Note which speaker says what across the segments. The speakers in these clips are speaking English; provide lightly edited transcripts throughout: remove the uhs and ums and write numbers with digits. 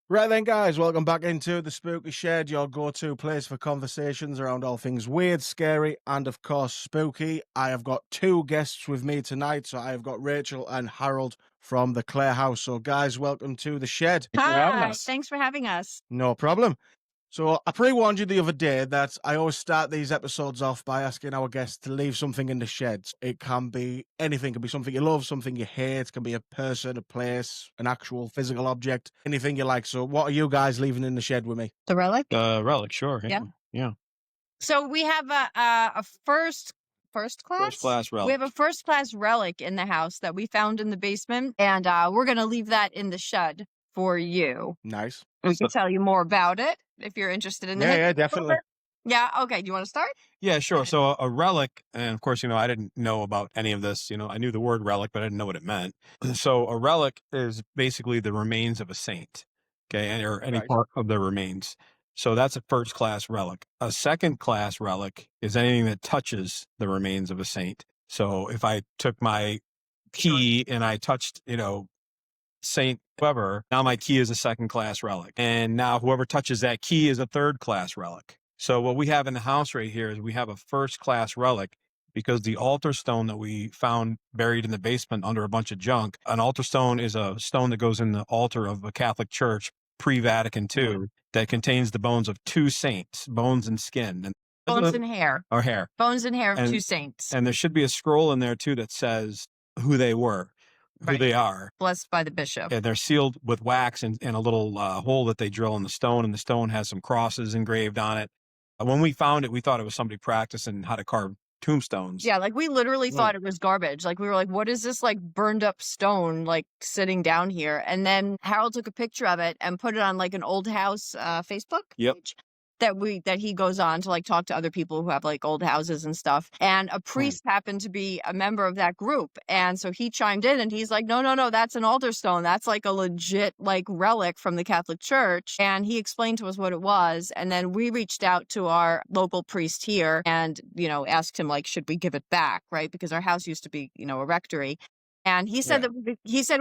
Speaker 1: Right then, guys, welcome back into the Spooky Shed, your go-to place for conversations around all things weird, scary, and of course spooky. I have got two guests with me tonight, so I have got Rachel and Harold from the Clare House. So, guys, welcome to the shed.
Speaker 2: Hi, thanks for having us.
Speaker 1: No problem. So I pre-warned you the other day that I always start these episodes off by asking our guests to leave something in the shed. It can be anything. It can be something you love, something you hate. It can be a person, a place, an actual physical object, anything you like. So what are you guys leaving in the shed with me?
Speaker 2: The relic?
Speaker 3: Relic, sure.
Speaker 2: Yeah. So we have a first class
Speaker 3: relic.
Speaker 2: We have a first class relic in the house that we found in the basement, and we're going to leave that in the shed for you.
Speaker 1: Nice.
Speaker 2: We can tell you more about it if you're interested in it.
Speaker 1: Yeah, definitely.
Speaker 2: Yeah, okay. Do you want to start?
Speaker 3: Yeah, sure. So a relic, and of course, I didn't know about any of this. I knew the word relic, but I didn't know what it meant. So a relic is basically the remains of a saint, okay, or any part of the remains. So that's a first class relic. A second class relic is anything that touches the remains of a saint. So if I took my key and I touched, Saint whoever, now my key is a second class relic. And now whoever touches that key is a third class relic. So what we have in the house right here is we have a first class relic because the altar stone that we found buried in the basement under a bunch of junk, an altar stone is a stone that goes in the altar of a Catholic church pre-Vatican II that contains the bones of two saints, bones and skin. And
Speaker 2: bones and hair.
Speaker 3: Or hair.
Speaker 2: Bones and hair of two saints.
Speaker 3: And there should be a scroll in there too that says who they were. Who they are.
Speaker 2: Blessed by the bishop.
Speaker 3: And they're sealed with wax and a little hole that they drill in the stone, and the stone has some crosses engraved on it. When we found it, we thought it was somebody practicing how to carve tombstones.
Speaker 2: Yeah, like we literally thought it was garbage. Like we were like, what is this like burned up stone like sitting down here? And then Harold took a picture of it and put it on like an old house Facebook page. That he goes on to like talk to other people who have like old houses and stuff. And a priest happened to be a member of that group. And so he chimed in and he's like, no, that's an altar stone. That's like a legit like relic from the Catholic Church. And he explained to us what it was. And then we reached out to our local priest here and, asked him like, should we give it back? Right. Because our house used to be, a rectory. And he said that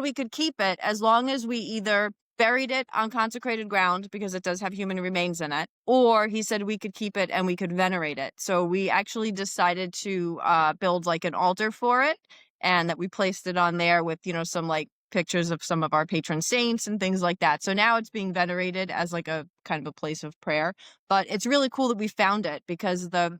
Speaker 2: we could keep it as long as we either buried it on consecrated ground because it does have human remains in it, or he said we could keep it and we could venerate it. So we actually decided to build like an altar for it, and that we placed it on there with, some like pictures of some of our patron saints and things like that. So now it's being venerated as like a kind of a place of prayer. But it's really cool that we found it because the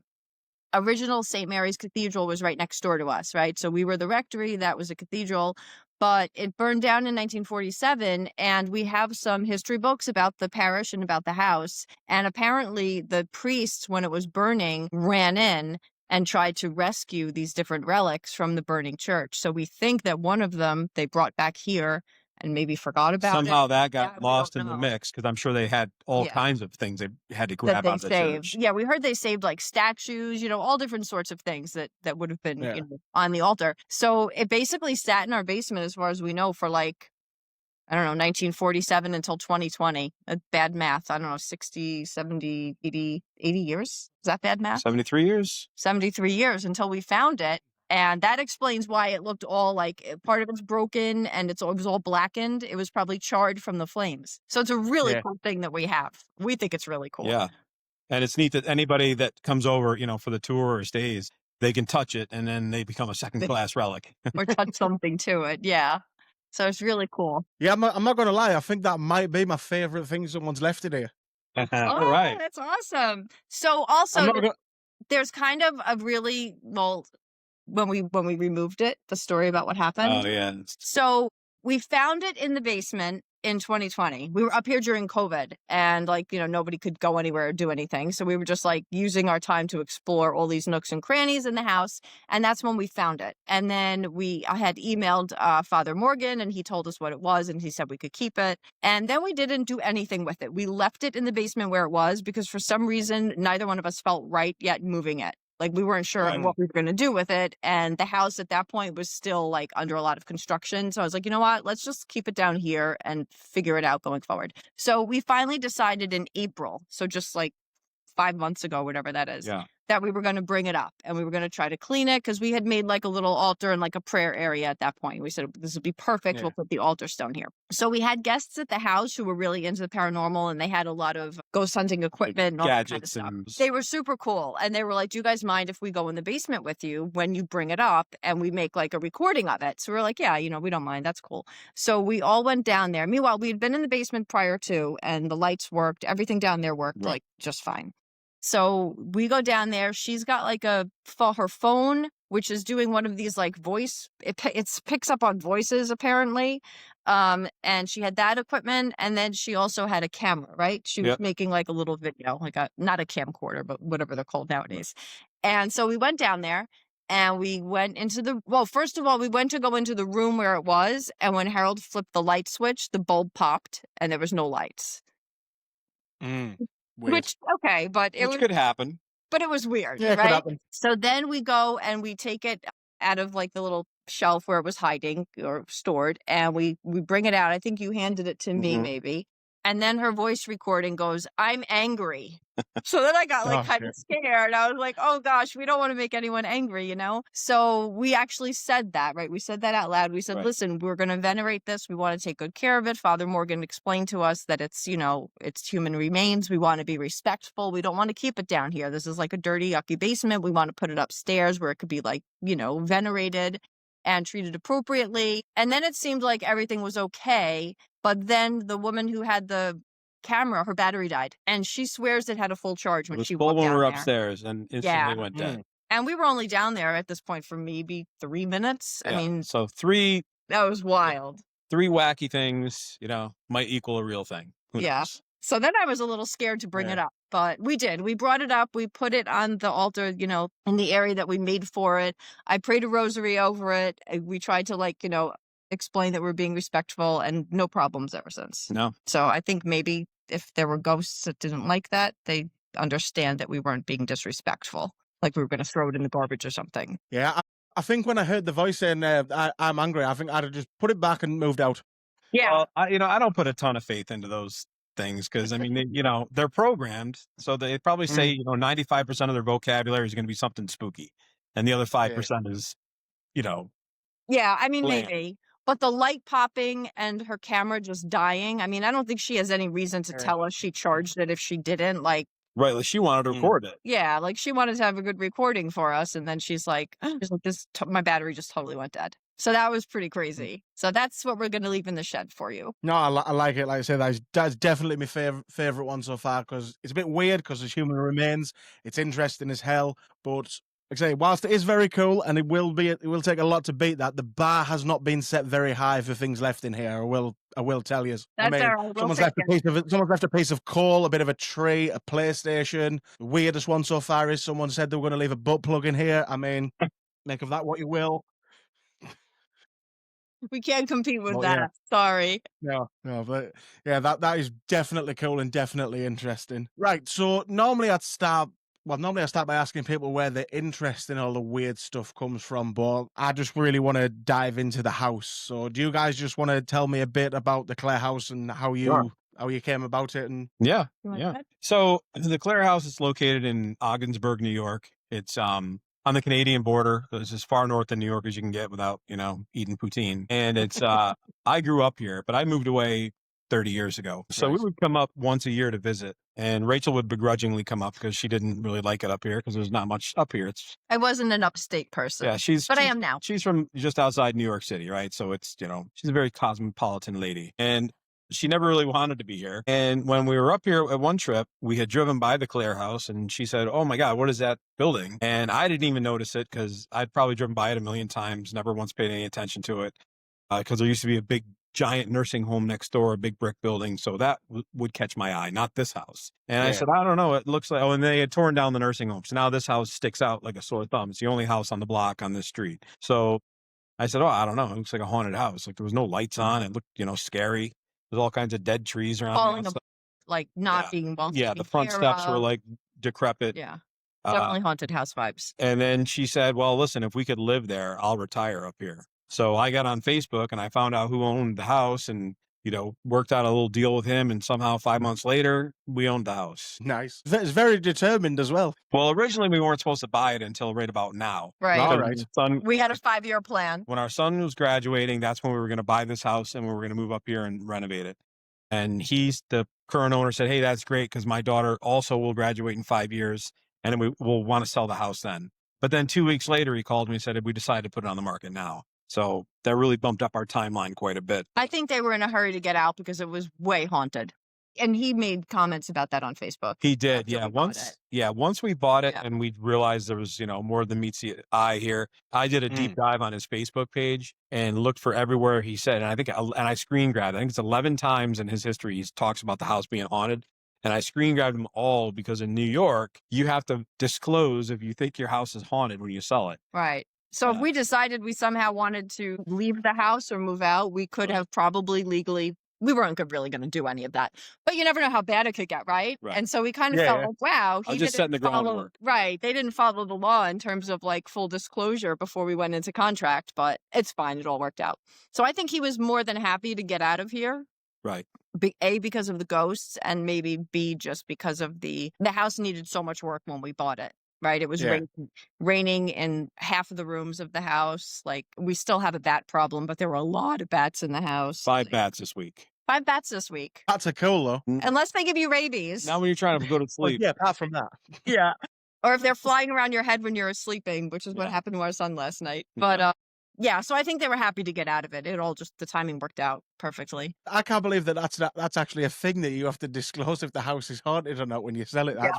Speaker 2: original St. Mary's Cathedral was right next door to us, right? So we were the rectory, that was a cathedral, but it burned down in 1947, and we have some history books about the parish and about the house. And apparently the priests, when it was burning, ran in and tried to rescue these different relics from the burning church. So we think that one of them they brought back here and maybe forgot about
Speaker 3: Somehow that got lost in the mix because I'm sure they had all kinds of things they had to grab out of the church.
Speaker 2: Yeah, we heard they saved like statues, all different sorts of things that would have been on the altar. So it basically sat in our basement, as far as we know, for like, I don't know, 1947 until 2020. Bad math. I don't know, 60, 70, 80 years? Is that bad math?
Speaker 3: 73 years?
Speaker 2: 73 years until we found it. And that explains why it looked all like part of it's broken and it was all blackened. It was probably charred from the flames. So it's a really cool thing that we have. We think it's really cool.
Speaker 3: Yeah. And it's neat that anybody that comes over, for the tour or stays, they can touch it and then they become a second class relic.
Speaker 2: Or touch something to it. Yeah. So it's really cool.
Speaker 1: Yeah, I'm not going to lie. I think that might be my favorite thing someone's left in here.
Speaker 2: All right. That's awesome. So also, there's kind of a really, when we removed it, the story about what happened.
Speaker 3: Oh, yeah.
Speaker 2: So we found it in the basement in 2020. We were up here during COVID and nobody could go anywhere or do anything. So we were just like using our time to explore all these nooks and crannies in the house. And that's when we found it. And then I had emailed Father Morgan and he told us what it was and he said we could keep it. And then we didn't do anything with it. We left it in the basement where it was because for some reason, neither one of us felt right yet moving it. Like we weren't sure what we were going to do with it. And the house at that point was still like under a lot of construction. So I was like, you know what, let's just keep it down here and figure it out going forward. So we finally decided in April. So just like 5 months ago, whatever that is.
Speaker 3: Yeah.
Speaker 2: that we were going to bring it up and we were going to try to clean it because we had made like a little altar and like a prayer area at that point. We said, this would be perfect.
Speaker 3: Yeah.
Speaker 2: We'll put the altar stone here. So we had guests at the house who were really into the paranormal, and they had a lot of ghost hunting equipment and all that kind of stuff. They were super cool. And they were like, do you guys mind if we go in the basement with you when you bring it up and we make like a recording of it? So we were like, yeah, we don't mind. That's cool. So we all went down there. Meanwhile, we had been in the basement prior to, and the lights worked. Everything down there worked like just fine. So we go down there. She's got like her phone, which is doing one of these like voice. It picks up on voices apparently. And she had that equipment, and then she also had a camera, right? She was making like a little video, like not a camcorder, but whatever they're called nowadays. And so we went down there. And we went into first of all, we went to go into the room where it was. And when Harold flipped the light switch, the bulb popped and there was no lights. Which, okay, but it
Speaker 3: could happen.
Speaker 2: But it was weird,
Speaker 1: Yeah, it could
Speaker 2: right?
Speaker 1: happen.
Speaker 2: So then we go and we take it out of like the little shelf where it was hiding or stored. And we bring it out. I think you handed it to me maybe. And then her voice recording goes, I'm angry. So then I got like kind of scared. I was like, oh gosh, we don't want to make anyone angry, So we actually said that, right? We said that out loud. We said, listen, we're going to venerate this. We want to take good care of it. Father Morgan explained to us that it's, it's human remains. We want to be respectful. We don't want to keep it down here. This is like a dirty, yucky basement. We want to put it upstairs where it could be like, venerated and treated appropriately. And then it seemed like everything was okay. But then the woman who had the camera, her battery died. And she swears it had a full charge when she walked down there.
Speaker 3: We were upstairs and instantly went dead.
Speaker 2: And we were only down there at this point for maybe 3 minutes.
Speaker 3: Yeah.
Speaker 2: I mean,
Speaker 3: so that
Speaker 2: was wild.
Speaker 3: 3 wacky things, might equal a real thing. Who knows?
Speaker 2: So then I was a little scared to bring it up, but we did. We brought it up. We put it on the altar, in the area that we made for it. I prayed a rosary over it. We tried to explain that we're being respectful, and no problems ever since.
Speaker 3: No.
Speaker 2: So I think maybe if there were ghosts that didn't like that, they understand that we weren't being disrespectful, like we were going to throw it in the garbage or something.
Speaker 1: Yeah, I think when I heard the voice saying I'm angry, I think I'd have just put it back and moved out.
Speaker 2: Yeah.
Speaker 3: Well, I don't put a ton of faith into those things because I mean, they're programmed, so they probably say 95% of their vocabulary is going to be something spooky, and the other 5% is,
Speaker 2: Yeah, I mean,
Speaker 3: bland.
Speaker 2: maybe. But the light popping and her camera just dying, I mean, I don't think she has any reason to tell us she charged it if she didn't. Like,
Speaker 3: Right, like she wanted to record it.
Speaker 2: yeah, like she wanted to have a good recording for us. And then she's like, my battery just totally went dead. So that was pretty crazy. So that's what we're going to leave in the shed for you.
Speaker 1: No, I like it. Like I said, that's definitely my favorite one so far because it's a bit weird because it's human remains. It's interesting as hell, but like I say, whilst it is very cool and it will take a lot to beat that, the bar has not been set very high for things left in here. I will tell you.
Speaker 2: That's
Speaker 1: someone's left a piece of coal, a bit of a tree, a PlayStation. The weirdest one so far is someone said they were going to leave a butt plug in here. I mean, make of that what you will.
Speaker 2: We can't compete with that. Yeah. Sorry.
Speaker 1: No, but yeah, that is definitely cool and definitely interesting. Right. So normally I start by asking people where the interest in all the weird stuff comes from, but I just really want to dive into the house. So do you guys just want to tell me a bit about the Clare house and how you came about it? And
Speaker 3: yeah. So the Clare house is located in Ogdensburg, New York. It's on the Canadian border. It's as far north in New York as you can get without, eating poutine. And it's, I grew up here, but I moved away 30 years ago. So we would come up once a year to visit. And Rachel would begrudgingly come up because she didn't really like it up here because there's not much up here.
Speaker 2: I wasn't an upstate person. Yeah, I am now.
Speaker 3: She's from just outside New York City, right? So it's, she's a very cosmopolitan lady. And she never really wanted to be here. And when we were up here at one trip, we had driven by the Clare house and she said, oh my God, what is that building? And I didn't even notice it because I'd probably driven by it a million times, never once paid any attention to it. Because there used to be a big giant nursing home next door, a big brick building. So that would catch my eye, not this house. And I said, I don't know. It looks like, and they had torn down the nursing home. So now this house sticks out like a sore thumb. It's the only house on the block on this street. So I said, I don't know. It looks like a haunted house. Like there was no lights on. It looked, scary. There's all kinds of dead trees around.
Speaker 2: Falling like not being well.
Speaker 3: Yeah, the front steps were like decrepit.
Speaker 2: Yeah. Definitely haunted house vibes.
Speaker 3: And then she said, well, listen, if we could live there, I'll retire up here. So I got on Facebook and I found out who owned the house and, worked out a little deal with him, and somehow 5 months later, we owned the house.
Speaker 1: Nice. It's very determined as well.
Speaker 3: Well, originally we weren't supposed to buy it until right about now.
Speaker 2: Right.
Speaker 1: All right.
Speaker 2: We had a 5-year plan.
Speaker 3: When our son was graduating, that's when we were going to buy this house and we were going to move up here and renovate it. And the current owner said, hey, that's great because my daughter also will graduate in 5 years and we will want to sell the house then. But then 2 weeks later, he called me and said, we decided to put it on the market now. So that really bumped up our timeline quite a bit.
Speaker 2: I think they were in a hurry to get out because it was way haunted. And he made comments about that on Facebook.
Speaker 3: He did. Yeah. Once we bought it and we realized there was, more than meets the eye here, I did a deep dive on his Facebook page and looked for everywhere he said, and I screen grabbed, I think it's 11 times in his history, he talks about the house being haunted. And I screen grabbed them all because in New York, you have to disclose if you think your house is haunted when you sell it.
Speaker 2: Right. So if we decided we somehow wanted to leave the house or move out, we could have probably legally, we weren't really going to do any of that. But you never know how bad it could get, right? And so we kind of felt like, wow,
Speaker 3: he just setting the groundwork.
Speaker 2: Right. They didn't follow the law in terms of like full disclosure before we went into contract, but it's fine. It all worked out. So I think he was more than happy to get out of here.
Speaker 3: Right.
Speaker 2: A, because of the ghosts, and maybe B, just because of the house needed so much work when we bought it. Right. It was raining in half of the rooms of the house. Like, we still have a bat problem, but there were a lot of bats in the house.
Speaker 3: 5 bats this week.
Speaker 2: 5 bats this week.
Speaker 1: Bats are cool, though.
Speaker 2: Unless they give you rabies.
Speaker 3: Now when you're trying to go to sleep.
Speaker 1: Well, yeah, apart from that.
Speaker 2: Yeah. Or if they're flying around your head when you're sleeping, which is what happened to our son last night. But so I think they were happy to get out of it. It all just, the timing worked out perfectly.
Speaker 1: I can't believe that's actually a thing that you have to disclose if the house is haunted or not when you sell it. That's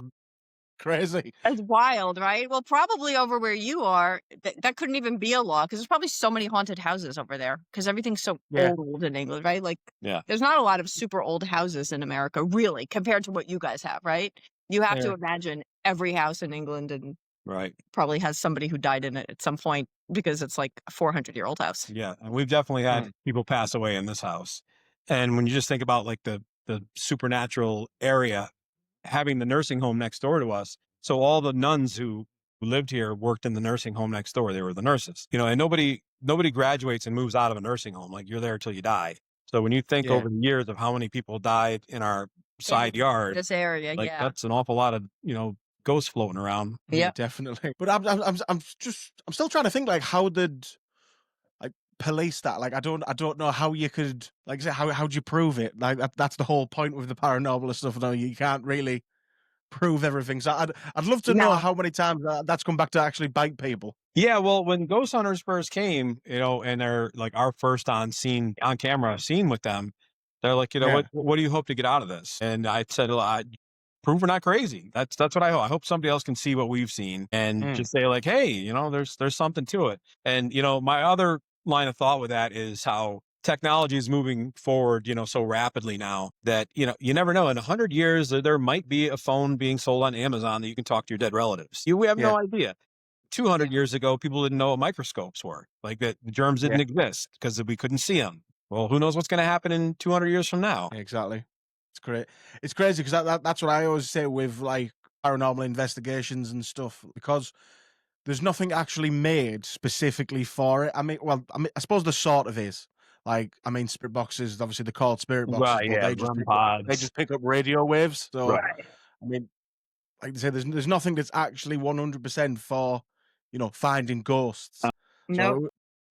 Speaker 1: crazy.
Speaker 2: It's wild, right? Well, probably over where you are, that couldn't even be a law because there's probably so many haunted houses over there because everything's so old in England, right? Like, there's not a lot of super old houses in America, really, compared to what you guys have, right? You have to imagine every house in England and probably has somebody who died in it at some point because it's like a 400-year-old house.
Speaker 3: Yeah, and we've definitely had people pass away in this house. And when you just think about like the supernatural area, having the nursing home next door to us. So all the nuns who lived here worked in the nursing home next door. They were the nurses, and nobody graduates and moves out of a nursing home. Like, you're there till you die. So when you think over the years of how many people died in our side yard,
Speaker 2: this area,
Speaker 3: that's an awful lot of, ghosts floating around.
Speaker 1: Yeah, definitely. But I'm still trying to think, like, how did police that? Like, I don't know how you could, like I said, how'd you prove it? Like, that's the whole point with the paranormal stuff. No, you can't really prove everything. So I'd love to know how many times that's come back to actually bite people. Yeah,
Speaker 3: well, when ghost hunters first came, and they're like our first on camera scene with them, they're like, what do you hope to get out of this? And I said, prove we're not crazy. That's what I hope. I hope somebody else can see what we've seen and just say like, hey, there's something to it. And my other line of thought with that is how technology is moving forward, so rapidly now that, you never know. In 100 years, there might be a phone being sold on Amazon that you can talk to your dead relatives. We have no idea. 200 years ago, people didn't know what microscopes were, like that germs didn't exist because we couldn't see them. Well, who knows what's going to happen in 200 years from now?
Speaker 1: Exactly. It's great. It's crazy because that's what I always say with like paranormal investigations and stuff, because there's nothing actually made specifically for it. I mean, I suppose there sort of is. Like, spirit boxes, obviously they're called spirit boxes, but they just pick up radio waves. So, like I say, there's nothing that's actually 100% for, finding ghosts.
Speaker 2: No.
Speaker 1: So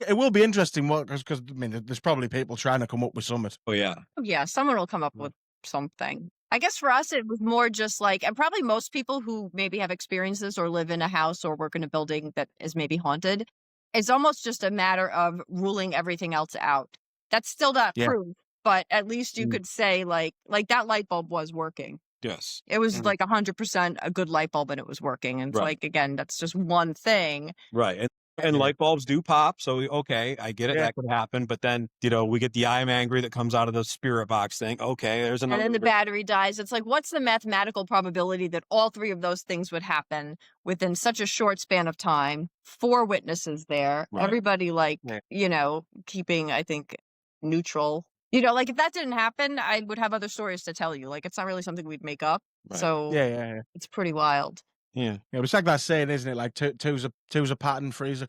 Speaker 1: it will be interesting because there's probably people trying to come up with something.
Speaker 3: Oh, yeah.
Speaker 2: Yeah, someone will come up with something. I guess for us, it was more just like, and probably most people who maybe have experienced this or live in a house or work in a building that is maybe haunted, it's almost just a matter of ruling everything else out. That's still not proof, but at least you could say like that light bulb was working.
Speaker 3: Yes.
Speaker 2: It was like 100% a good light bulb and it was working. And it's like, again, that's just one thing.
Speaker 3: Right. And light bulbs do pop. So, okay, I get it. That could happen. But then, we get the I'm angry that comes out of the spirit box thing. Okay, there's another.
Speaker 2: And then the battery dies. It's like, what's the mathematical probability that all 3 of those things would happen within such a short span of time? 4 witnesses there. Right. Everybody keeping, I think, neutral. Like if that didn't happen, I would have other stories to tell you. Like, it's not really something we'd make up. Right. So it's pretty wild.
Speaker 3: Yeah.
Speaker 1: It's like that saying, isn't it? Like two's a pattern, three's a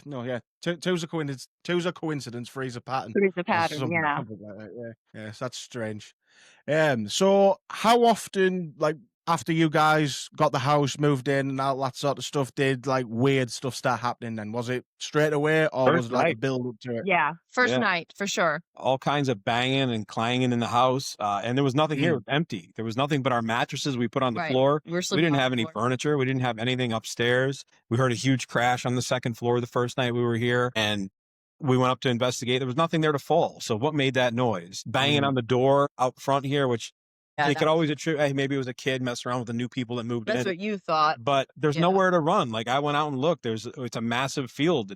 Speaker 1: No, yeah. Two's a coincidence. Two's a coincidence. Three's a pattern.
Speaker 2: Three's a
Speaker 1: Or
Speaker 2: pattern,
Speaker 1: something,
Speaker 2: yeah.
Speaker 1: something like that. Yeah. Yes, that's strange. So how often, like, after you guys got the house, moved in, and all that sort of stuff, did like weird stuff start happening? Then was it straight away, or was
Speaker 3: First
Speaker 1: it like a
Speaker 3: night.
Speaker 1: build up to it?
Speaker 2: Yeah, first
Speaker 3: Yeah.
Speaker 2: night for sure.
Speaker 3: All kinds of banging and clanging in the house, and there was nothing here. It was empty. There was nothing but our mattresses we put on the
Speaker 2: Right.
Speaker 3: floor.
Speaker 2: We're
Speaker 3: We
Speaker 2: sleeping
Speaker 3: didn't
Speaker 2: on
Speaker 3: have
Speaker 2: the
Speaker 3: any
Speaker 2: floor.
Speaker 3: furniture. We didn't have anything upstairs. We heard a huge crash on the second floor the first night we were here, and we went up to investigate. There was nothing there to fall. So what made that noise? Banging on the door out front here, which
Speaker 2: Yeah,
Speaker 3: they
Speaker 2: that
Speaker 3: could
Speaker 2: was-
Speaker 3: always attribute, hey, maybe it was a kid messing around with the new people that moved
Speaker 2: That's
Speaker 3: in.
Speaker 2: what you thought.
Speaker 3: But there's
Speaker 2: Yeah.
Speaker 3: nowhere to run. Like, I went out and looked. It's a massive field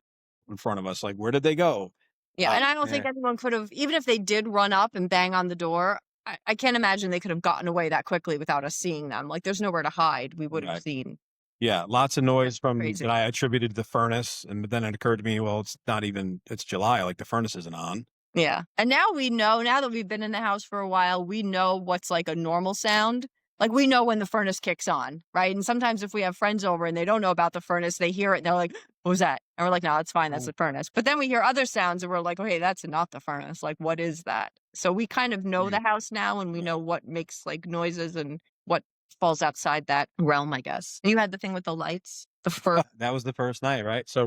Speaker 3: in front of us. Like, where did they go?
Speaker 2: Yeah, and I don't think anyone could have, even if they did run up and bang on the door, I can't imagine they could have gotten away that quickly without us seeing them. Like, there's nowhere to hide. We would have
Speaker 3: Right.
Speaker 2: seen.
Speaker 3: Yeah, lots of noise
Speaker 2: Crazy.
Speaker 3: that I attributed to the furnace, and then it occurred to me, well, it's July, like the furnace isn't on.
Speaker 2: Yeah. And now we know, now that we've been in the house for a while, we know what's like a normal sound. Like, we know when the furnace kicks on, right? And sometimes if we have friends over and they don't know about the furnace, they hear it and they're like, what was that? And we're like, no, it's fine. That's the furnace. But then we hear other sounds and we're like, okay, that's not the furnace. Like, what is that? So we kind of know the house now, and we know what makes like noises and what falls outside that realm, I guess. And you had the thing with the lights, the first.
Speaker 3: That was the first night, right? So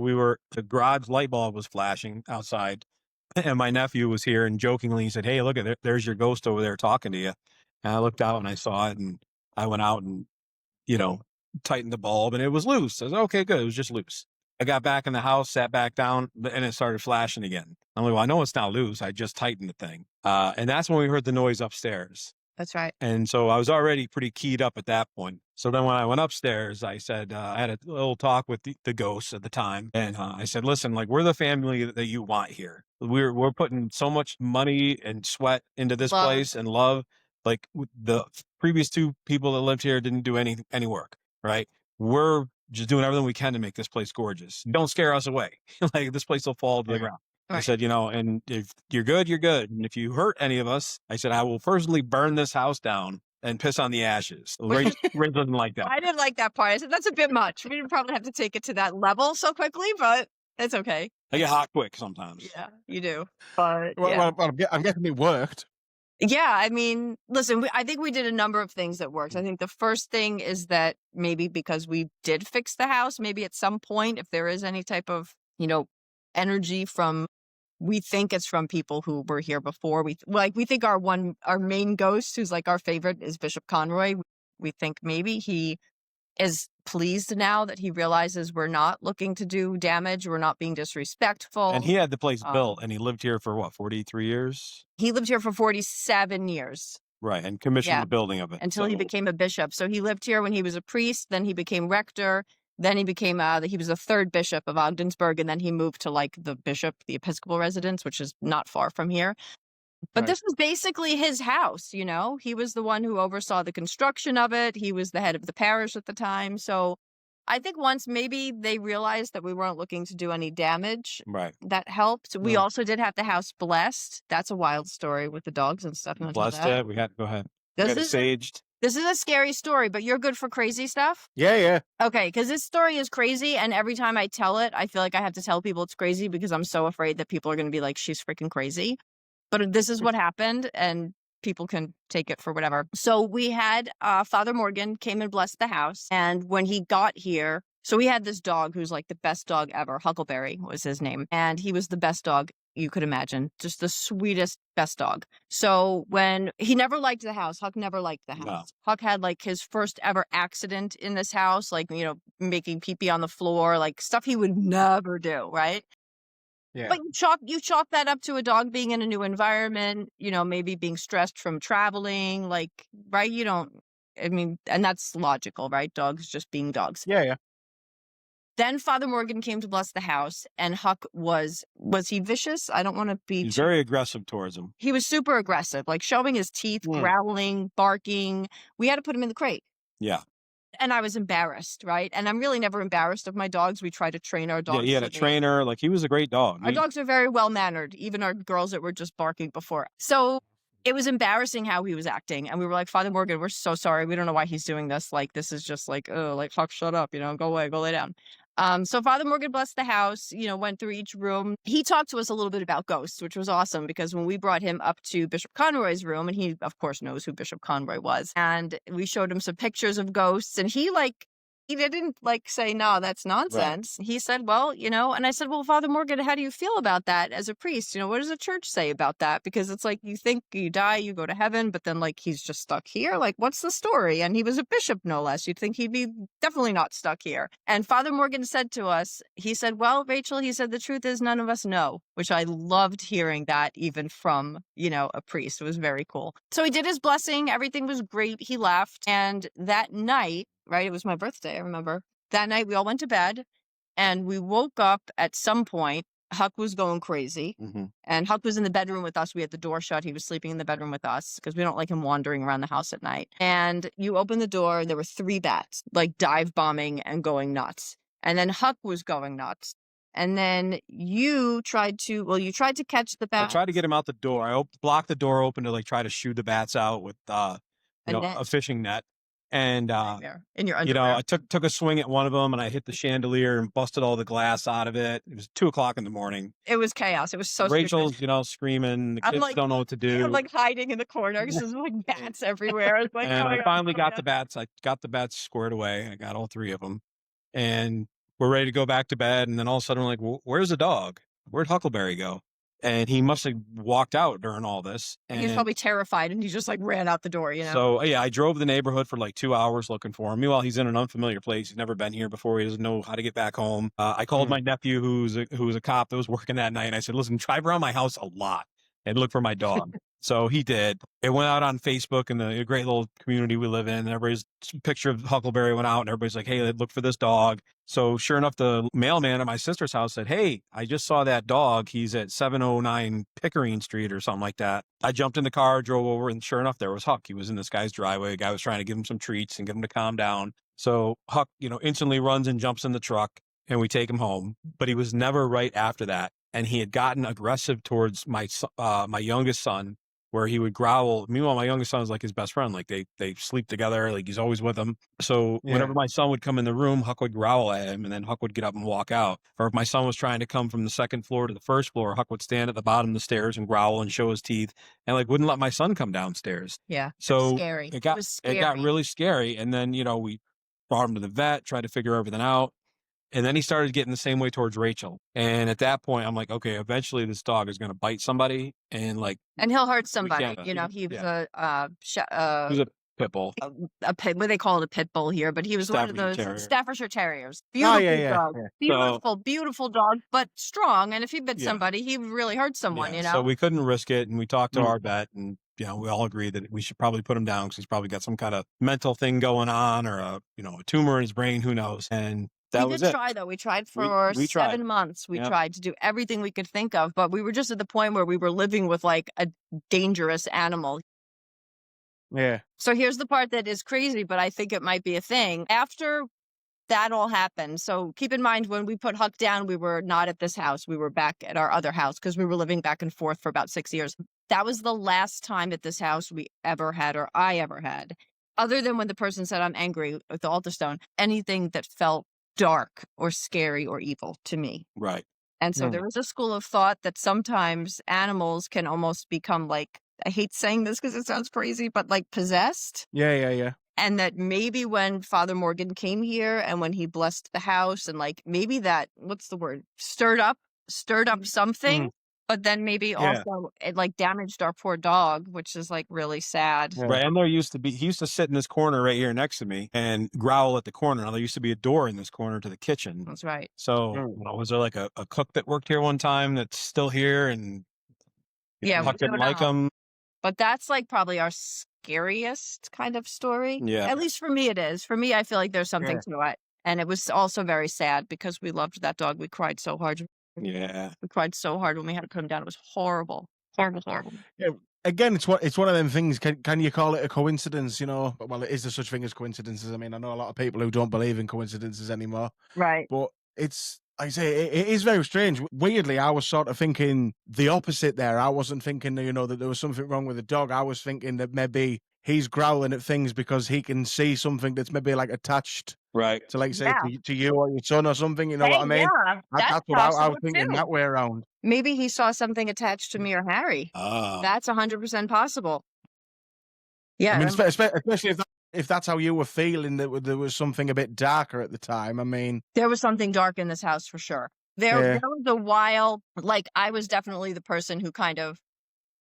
Speaker 3: the garage light bulb was flashing outside, and my nephew was here, and jokingly he said, hey, look there's your ghost over there talking to you. And I looked out and I saw it, and I went out and, tightened the bulb, and it was loose. I was okay, good. It was just loose. I got back in the house, sat back down, and it started flashing again. I'm like, well, I know it's not loose. I just tightened the thing. And that's when we heard the noise upstairs.
Speaker 2: That's right.
Speaker 3: And so I was already pretty keyed up at that point. So then when I went upstairs, I said, I had a little talk with the ghosts at the time. And I said, listen, like, we're the family that you want here. We're putting so much money and sweat into this
Speaker 2: Love.
Speaker 3: place and love. Like, the previous two people that lived here didn't do any work, right? We're just doing everything we can to make this place gorgeous. Don't scare us away. Like, this place will fall to the ground. I
Speaker 2: Right.
Speaker 3: said, and if you're good, you're good. And if you hurt any of us, I said, I will personally burn this house down and piss on the ashes. Ray doesn't like that.
Speaker 2: I didn't like that part. I said, that's a bit much. We didn't probably have to take it to that level so quickly, but it's okay.
Speaker 3: I get hot quick sometimes.
Speaker 2: Yeah, you do. But
Speaker 1: Well,
Speaker 2: yeah.
Speaker 1: well, I'm guessing it worked.
Speaker 2: Yeah, I mean, listen, I think we did a number of things that worked. I think the first thing is that maybe because we did fix the house, maybe at some point, if there is any type of, energy from, we think it's from people who were here before. We think our main ghost, who's like our favorite, is Bishop Conroy. We think maybe he is pleased now that he realizes we're not looking to do damage. We're not being disrespectful.
Speaker 3: And he had the place built, and he lived here for what, 43 years?
Speaker 2: He lived here for 47 years.
Speaker 3: Right, and commissioned the building of it.
Speaker 2: Until he became a bishop. So he lived here when he was a priest, then he became rector, then he became, he was the third bishop of Ogdensburg, and then he moved to like the Episcopal residence, which is not far from here. But this was basically his house, He was the one who oversaw the construction of it. He was the head of the parish at the time. So I think once maybe they realized that we weren't looking to do any damage,
Speaker 3: right,
Speaker 2: that helped. We also did have the house blessed. That's a wild story with the dogs and stuff.
Speaker 3: Blessed it. We had to go ahead. We got it saged.
Speaker 2: This is a scary story, but you're good for crazy stuff?
Speaker 1: Yeah.
Speaker 2: Okay, because this story is crazy, and every time I tell it, I feel like I have to tell people it's crazy because I'm so afraid that people are going to be like, she's freaking crazy. But this is what happened, and people can take it for whatever. So we had Father Morgan came and blessed the house, and when he got here, so we had this dog who's like the best dog ever. Huckleberry was his name, and he was the best dog you could imagine. Just the sweetest, best dog. So when he never liked the house, Huck never liked the house.
Speaker 3: No.
Speaker 2: Huck had like his first ever accident in this house, like, making pee-pee on the floor, like stuff he would never do, right?
Speaker 1: Yeah.
Speaker 2: But you chalk that up to a dog being in a new environment, maybe being stressed from traveling, like, right? And that's logical, right? Dogs just being dogs.
Speaker 1: Yeah.
Speaker 2: Then Father Morgan came to bless the house, and Huck was he vicious? I don't want to be.
Speaker 3: He's very aggressive towards him.
Speaker 2: He was super aggressive, like showing his teeth, growling, barking. We had to put him in the crate.
Speaker 3: Yeah.
Speaker 2: And I was embarrassed, right? And I'm really never embarrassed of my dogs. We try to train our dogs.
Speaker 3: Yeah, he had a trainer. Like, he was a great dog.
Speaker 2: Our dogs are very well-mannered, even our girls that were just barking before. So it was embarrassing how he was acting. And we were like, Father Morgan, we're so sorry. We don't know why he's doing this. Like, this is just like, oh, like, Huck, shut up, go away, go lay down. So Father Morgan blessed the house, went through each room. He talked to us a little bit about ghosts, which was awesome because when we brought him up to Bishop Conroy's room, and he, of course, knows who Bishop Conroy was, and we showed him some pictures of ghosts, and he didn't say, no, that's nonsense. Right. He said, well, and I said, well, Father Morgan, how do you feel about that as a priest? What does the church say about that? Because it's like, you think you die, you go to heaven, but then he's just stuck here. What's the story? And he was a bishop, no less. You'd think he'd be definitely not stuck here. And Father Morgan said to us, he said, well, Rachel, he said, the truth is none of us know, which I loved hearing that even from, a priest. It was very cool. So he did his blessing. Everything was great. He left. And that night, right? It was my birthday, I remember. That night, we all went to bed, and we woke up at some point. Huck was going crazy, and Huck was in the bedroom with us. We had the door shut. He was sleeping in the bedroom with us because we don't like him wandering around the house at night. And you opened the door, and there were 3 bats, dive bombing and going nuts. And then Huck was going nuts. And then you tried to catch the bats.
Speaker 3: I tried to get him out the door. I blocked the door open to try to shoo the bats out with a fishing net. And,
Speaker 2: in your underwear.
Speaker 3: I took a swing at one of them, and I hit the chandelier and busted all the glass out of it. It was 2:00 in the morning.
Speaker 2: It was chaos. It was so
Speaker 3: Rachel's,
Speaker 2: stupid.
Speaker 3: Screaming. The kids don't know what to do.
Speaker 2: I'm hiding in the corner because there's bats everywhere. It's
Speaker 3: and I finally got the bats. I got the bats squared away. I got all 3 of them, and we're ready to go back to bed. And then all of a sudden, we're like, where's the dog? Where'd Huckleberry go? And he must have walked out during all this. And
Speaker 2: he was probably terrified, and he just ran out the door,
Speaker 3: So, I drove the neighborhood for 2 hours looking for him. Meanwhile, he's in an unfamiliar place. He's never been here before. He doesn't know how to get back home. I called my nephew, who was a cop that was working that night. And I said, listen, drive around my house a lot and look for my dog. So he did. It went out on Facebook in the great little community we live in. And everybody's picture of Huckleberry went out, and everybody's like, hey, look for this dog. So sure enough, the mailman at my sister's house said, hey, I just saw that dog. He's at 709 Pickering Street or something like that. I jumped in the car, drove over, and sure enough, there was Huck. He was in this guy's driveway. A guy was trying to give him some treats and get him to calm down. So Huck, instantly runs and jumps in the truck, and we take him home. But he was never right after that. And he had gotten aggressive towards my youngest son, where he would growl. Meanwhile, my youngest son is his best friend. They sleep together. He's always with him. So whenever my son would come in the room, Huck would growl at him, and then Huck would get up and walk out. Or if my son was trying to come from the second floor to the first floor, Huck would stand at the bottom of the stairs and growl and show his teeth, and wouldn't let my son come downstairs.
Speaker 2: Yeah.
Speaker 3: So
Speaker 2: scary.
Speaker 3: It got really scary. And then, we brought him to the vet, tried to figure everything out. And then he started getting the same way towards Rachel. And at that point, I'm like, okay, eventually this dog is going to bite somebody and
Speaker 2: and he'll hurt somebody. He was
Speaker 3: he was a pit bull.
Speaker 2: What they call it, a pit bull here, but he was one of those Staffordshire Terriers.
Speaker 1: Beautiful
Speaker 2: dog. Yeah. Beautiful dog, but strong. And if he bit somebody, he would really hurt someone,
Speaker 3: So we couldn't risk it. And we talked to our vet, and we all agreed that we should probably put him down because he's probably got some kind of mental thing going on, or a tumor in his brain, who knows. And we did try,
Speaker 2: though. We tried for 7 months. We tried to do everything we could think of, but we were just at the point where we were living with a dangerous animal.
Speaker 1: Yeah.
Speaker 2: So here's the part that is crazy, but I think it might be a thing. After that all happened, so keep in mind, when we put Huck down, we were not at this house. We were back at our other house because we were living back and forth for about 6 years. That was the last time at this house we ever had, or I ever had, other than when the person said, I'm angry with the altar stone, anything that felt dark or scary or evil to me.
Speaker 3: Right.
Speaker 2: And so there was a school of thought that sometimes animals can almost become I hate saying this because it sounds crazy, but possessed.
Speaker 1: Yeah.
Speaker 2: And that maybe when Father Morgan came here and when he blessed the house, and maybe that, what's the word? Stirred up something. But then maybe also it damaged our poor dog, which is really sad.
Speaker 3: Yeah. Right. And he used to sit in this corner right here next to me and growl at the corner. Now there used to be a door in this corner to the kitchen.
Speaker 2: That's right.
Speaker 3: So was there a cook that worked here one time that's still here, and Huck didn't like him?
Speaker 2: But that's probably our scariest kind of story.
Speaker 3: Yeah.
Speaker 2: At least for me it is. For me, I feel there's something to it. And it was also very sad because we loved that dog. We cried so hard.
Speaker 3: Yeah.
Speaker 2: We cried so hard when we had to put him down. It was horrible. Horrible.
Speaker 1: Yeah. Again, it's one of them things. Can you call it a coincidence? Well, is there such thing as coincidences? I mean, I know a lot of people who don't believe in coincidences anymore.
Speaker 2: Right.
Speaker 1: But it's, I say, it is very strange. Weirdly, I was sort of thinking the opposite there. I wasn't thinking, that there was something wrong with the dog. I was thinking that maybe he's growling at things because he can see something that's maybe attached
Speaker 3: Right.
Speaker 1: to like say
Speaker 2: Yeah.
Speaker 1: to you or your son or something. You know what I mean?
Speaker 2: Yeah, that's
Speaker 1: That's what I was
Speaker 2: possible
Speaker 1: thinking
Speaker 2: too.
Speaker 1: that way around.
Speaker 2: Maybe he saw something attached to me or Harry. That's 100% possible. Yeah,
Speaker 1: I mean,
Speaker 2: remember-
Speaker 1: especially if that's how you were feeling, that there was something a bit darker at the time. I mean,
Speaker 2: there was something dark in this house for sure. There was a while, like I was definitely the person who kind of,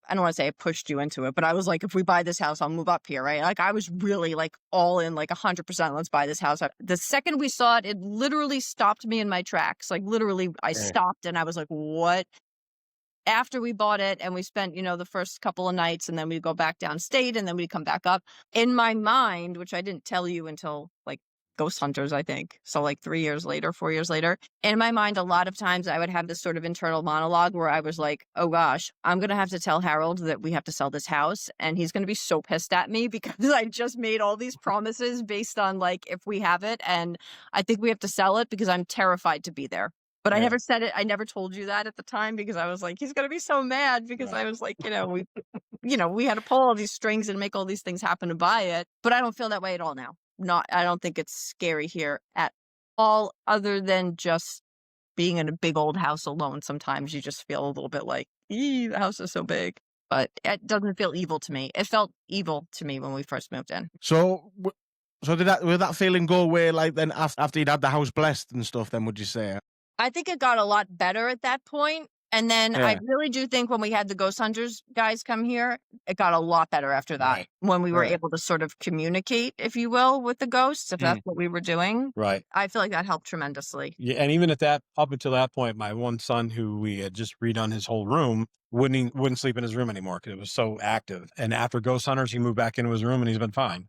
Speaker 2: I don't want to say I pushed you into it, but I was like, if we buy this house, I'll move up here, right? Like I was really like all in, like 100%, let's buy this house. The second we saw it, it literally stopped me in my tracks. Like literally I stopped and I was like, what? After we bought it and we spent, the first couple of nights and then we'd go back downstate and then we'd come back up. In my mind, which I didn't tell you until like Ghost Hunters, I think. So like 4 years later, in my mind, a lot of times I would have this sort of internal monologue where I was like, oh gosh, I'm going to have to tell Harold that we have to sell this house. And he's going to be so pissed at me because I just made all these promises based on like, if we have it. And I think we have to sell it because I'm terrified to be there. But I never said it. I never told you that at the time because I was like, he's going to be so mad because I was like, we had to pull all these strings and make all these things happen to buy it. But I don't feel that way at all now. I don't think it's scary here at all, other than just being in a big old house alone. Sometimes you just feel a little bit like, the house is so big. But it doesn't feel evil to me. It felt evil to me when we first moved in.
Speaker 1: So did that feeling go away like then after you'd had the house blessed and stuff? Then would you say?
Speaker 2: I think it got a lot better at that point. And then I really do think when we had the Ghost Hunters guys come here, it got a lot better after that. When we were able to sort of communicate, if you will, with the ghosts, if that's what we were doing.
Speaker 3: Right.
Speaker 2: I feel like that helped tremendously.
Speaker 3: Yeah, and even up until that point, my one son, who we had just redone his whole room, wouldn't sleep in his room anymore because it was so active. And after Ghost Hunters, he moved back into his room and he's been fine.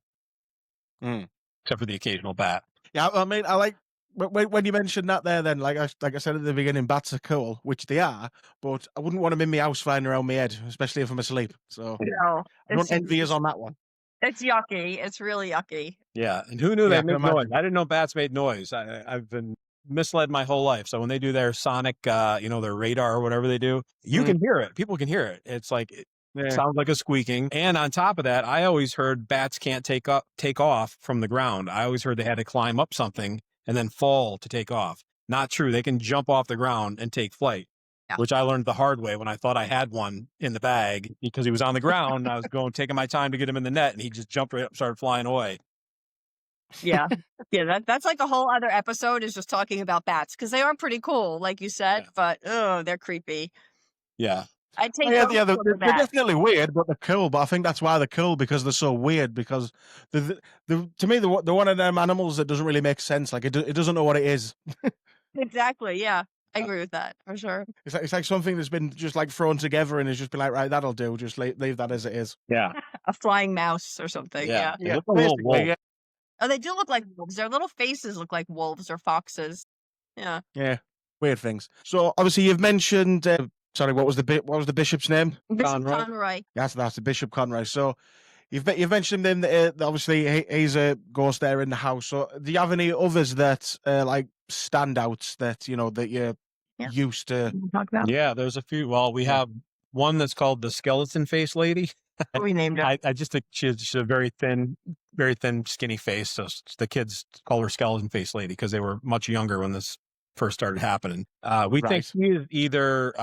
Speaker 3: Except for the occasional bat.
Speaker 1: Yeah, I mean, I like when you mentioned that there, then like I said at the beginning, bats are cool, which they are, but I wouldn't want them in my house flying around my head, especially if I'm asleep. So
Speaker 2: No,
Speaker 1: I don't envy us on that one.
Speaker 2: It's yucky. It's really yucky.
Speaker 3: Yeah, and who knew they make noise? I didn't know bats made noise. I've been misled my whole life. So when they do their sonic, their radar or whatever they do, you can hear it. People can hear it. It's like it sounds like a squeaking. And on top of that, I always heard bats can't take off from the ground. I always heard they had to climb up something and then fall to take off. Not true. They can jump off the ground and take flight, which I learned the hard way when I thought I had one in the bag because he was on the ground. And I was taking my time to get him in the net, and he just jumped right up and started flying away.
Speaker 2: Yeah. Yeah. That's like a whole other episode is just talking about bats because they are pretty cool, like you said, but they're creepy.
Speaker 3: Yeah.
Speaker 2: I take
Speaker 1: they're definitely weird, but they're cool. But I think that's why they're cool, because they're so weird. Because to me, they're one of them animals that doesn't really make sense. Like it doesn't know what it is.
Speaker 2: Exactly. Yeah, I agree with that for sure.
Speaker 1: It's like something that's been just like thrown together and has just been like, right, that'll do. Just leave that as it is.
Speaker 3: Yeah,
Speaker 2: a flying mouse or something. Yeah.
Speaker 3: They look a little wolf.
Speaker 1: Yeah.
Speaker 2: Oh, they do look like wolves. Their little faces look like wolves or foxes. Yeah.
Speaker 1: Yeah. Weird things. So obviously you've mentioned. Sorry, what was the bishop's name?
Speaker 2: Bishop Conroy.
Speaker 1: Yes, that's the Bishop Conroy. So you've mentioned him. That obviously he's a ghost there in the house. So do you have any others that like standouts that that you're used to
Speaker 2: talk about?
Speaker 3: Yeah, there's a few. Well, we have one that's called the skeleton face lady.
Speaker 2: We named her.
Speaker 3: I just think she's a very thin, skinny face. So the kids call her skeleton face lady because they were much younger when this first started happening. We think she is either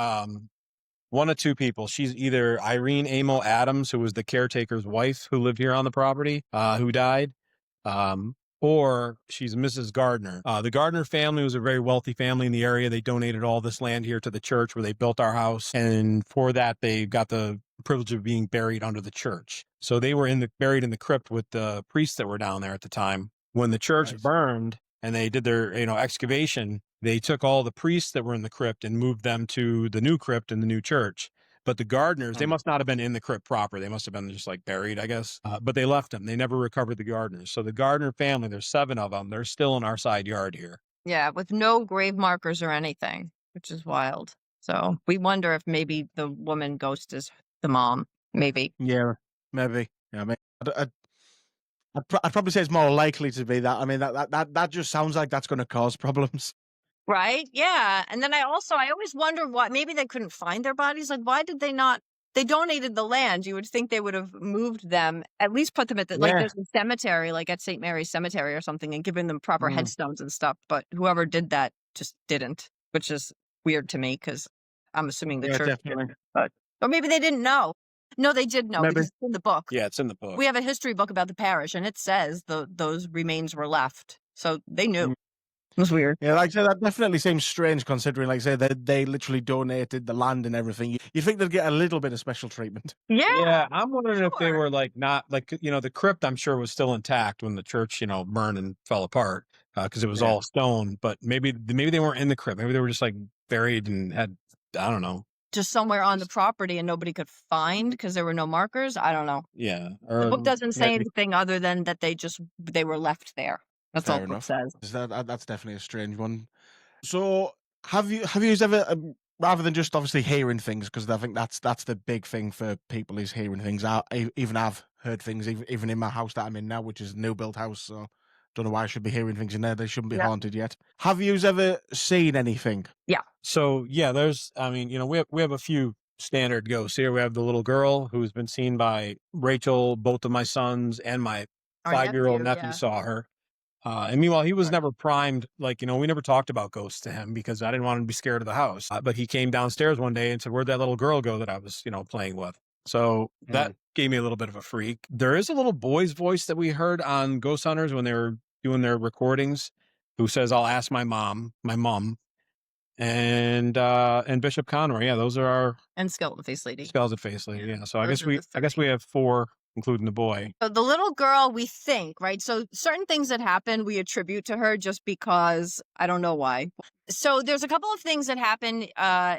Speaker 3: one of two people. She's either Irene Amo Adams, who was the caretaker's wife who lived here on the property, who died, or she's Mrs. Gardner. The Gardner family was a very wealthy family in the area. They donated all this land here to the church where they built our house. And for that, they got the privilege of being buried under the church. So they were buried in the crypt with the priests that were down there at the time. When the church burned and they did their excavation, they took all the priests that were in the crypt and moved them to the new crypt in the new church. But the Gardners, they must not have been in the crypt proper. They must have been just like buried, I guess. But they left them. They never recovered the Gardners. So the Gardner family, there's 7 of them. They're still in our side yard here.
Speaker 2: Yeah, with no grave markers or anything, which is wild. So we wonder if maybe the woman ghost is the mom. Maybe.
Speaker 1: Yeah, maybe. Yeah, I mean, I'd probably say it's more likely to be that. I mean, that just sounds like that's going to cause problems.
Speaker 2: Right? Yeah. And then I always wonder why maybe they couldn't find their bodies. Like, why did they not they donated the land. You would think they would have moved them, at least put them at like there's a cemetery, like at St. Mary's Cemetery or something, and given them proper headstones and stuff. But whoever did that just didn't, which is weird to me because I'm assuming the church did. Or maybe they didn't know. No, they did know because it's in the book.
Speaker 3: Yeah, it's in the book.
Speaker 2: We have a history book about the parish, and it says those remains were left. So they knew. It was weird.
Speaker 1: Yeah, like I said, that definitely seems strange considering, like I say, they literally donated the land and everything. You think they'd get a little bit of special treatment.
Speaker 2: Yeah.
Speaker 3: I'm wondering if they were like not like, the crypt I'm sure was still intact when the church, burned and fell apart because it was all stone. But maybe they weren't in the crypt. Maybe they were just like buried and had, I don't know,
Speaker 2: just somewhere on the property and nobody could find because there were no markers. I don't know.
Speaker 3: Yeah.
Speaker 2: The book doesn't say anything other than that they were left there. That's all it says.
Speaker 1: That's definitely a strange one. So have you ever, rather than just obviously hearing things, because I think that's the big thing for people is hearing things. I've heard things even in my house that I'm in now, which is a new built house. So don't know why I should be hearing things in there. They shouldn't be haunted yet. Have you ever seen anything?
Speaker 2: Yeah.
Speaker 3: So there's, we have a few standard ghosts here. We have the little girl who's been seen by Rachel, both of my sons, and my 5-year-old nephew saw her. And meanwhile, he was never primed. Like, we never talked about ghosts to him because I didn't want him to be scared of the house. But he came downstairs one day and said, "Where'd that little girl go that I was, playing with?" So that gave me a little bit of a freak. There is a little boy's voice that we heard on Ghost Hunters when they were doing their recordings who says, "I'll ask my mom," and Bishop Conroy. Yeah, those are our...
Speaker 2: And Skeleton Face Lady.
Speaker 3: Skeleton Face Lady, yeah. So I guess we have 4, including the boy.
Speaker 2: So the little girl, we think, right? So certain things that happen, we attribute to her just because, I don't know why. So there's a couple of things that happen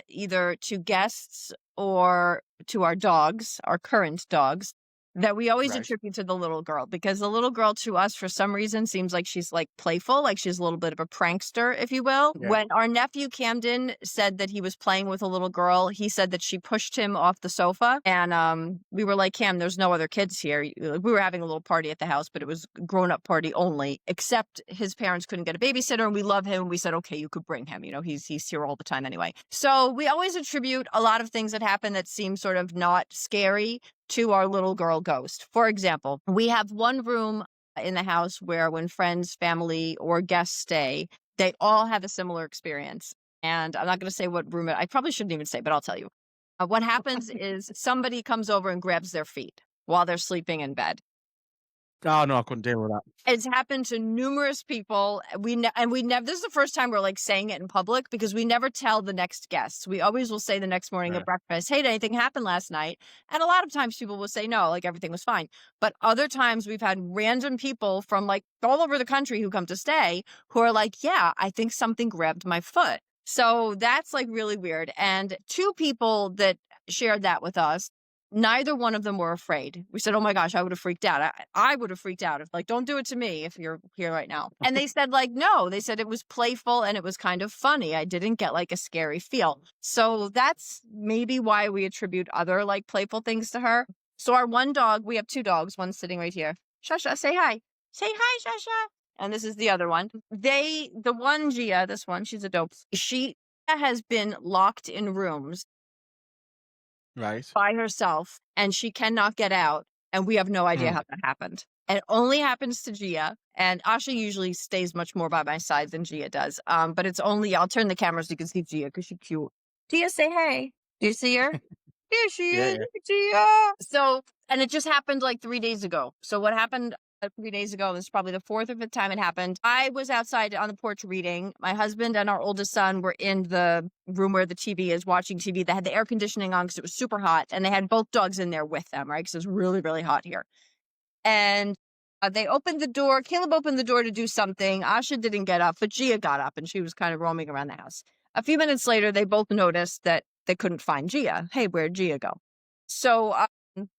Speaker 2: either to guests or to our dogs, our current dogs, that we always attribute to the little girl, because the little girl to us, for some reason, seems like she's like playful, like she's a little bit of a prankster, if you will. Yeah. When our nephew Camden said that he was playing with a little girl, he said that she pushed him off the sofa, and we were like, Cam, there's no other kids here. We were having a little party at the house, but it was a grown-up party only, except his parents couldn't get a babysitter, and we love him. We said, okay, you could bring him. He's here all the time anyway. So we always attribute a lot of things that happen that seem sort of not scary to our little girl ghost. For example, we have one room in the house where when friends, family, or guests stay, they all have a similar experience. And I'm not going to say what room I probably shouldn't even say, but I'll tell you. What happens is somebody comes over and grabs their feet while they're sleeping in bed.
Speaker 1: Oh, no, I couldn't deal with that.
Speaker 2: It's happened to numerous people. We never, this is the first time we're like saying it in public, because we never tell the next guests. We always will say the next morning at breakfast, hey, did anything happen last night? And a lot of times people will say no, like everything was fine. But other times we've had random people from like all over the country who come to stay who are like, yeah, I think something grabbed my foot. So that's like really weird. And 2 people that shared that with us, neither one of them were afraid. We said, oh my gosh, I would have freaked out. I would have freaked out if like, don't do it to me if you're here right now. And they said like, no, they said it was playful and it was kind of funny. I didn't get like a scary feel. So that's maybe why we attribute other like playful things to her. So our one dog, we have 2 dogs, one's sitting right here. Shasha, say hi. Say hi, Shasha. And this is the other one. The one, Gia, this one, she's a dope. She has been locked in rooms by herself, and she cannot get out, and we have no idea how that happened. And it only happens to Gia, and Asha usually stays much more by my side than Gia does. But it's only, I'll turn the camera so you can see Gia because she's cute. Gia, say hey. Do you see her? Here she is, Gia. So, and it just happened like 3 days ago. So what happened 3 days ago, this is probably the 4th or 5th time it happened. I was outside on the porch reading. My husband and our oldest son were in the room where the TV is, watching TV. They had the air conditioning on because it was super hot, and they had both dogs in there with them, right? Because it was really, really hot here. And they opened the door. Caleb opened the door to do something. Asha didn't get up, but Gia got up, and she was kind of roaming around the house. A few minutes later, they both noticed that they couldn't find Gia. Hey, where'd Gia go? So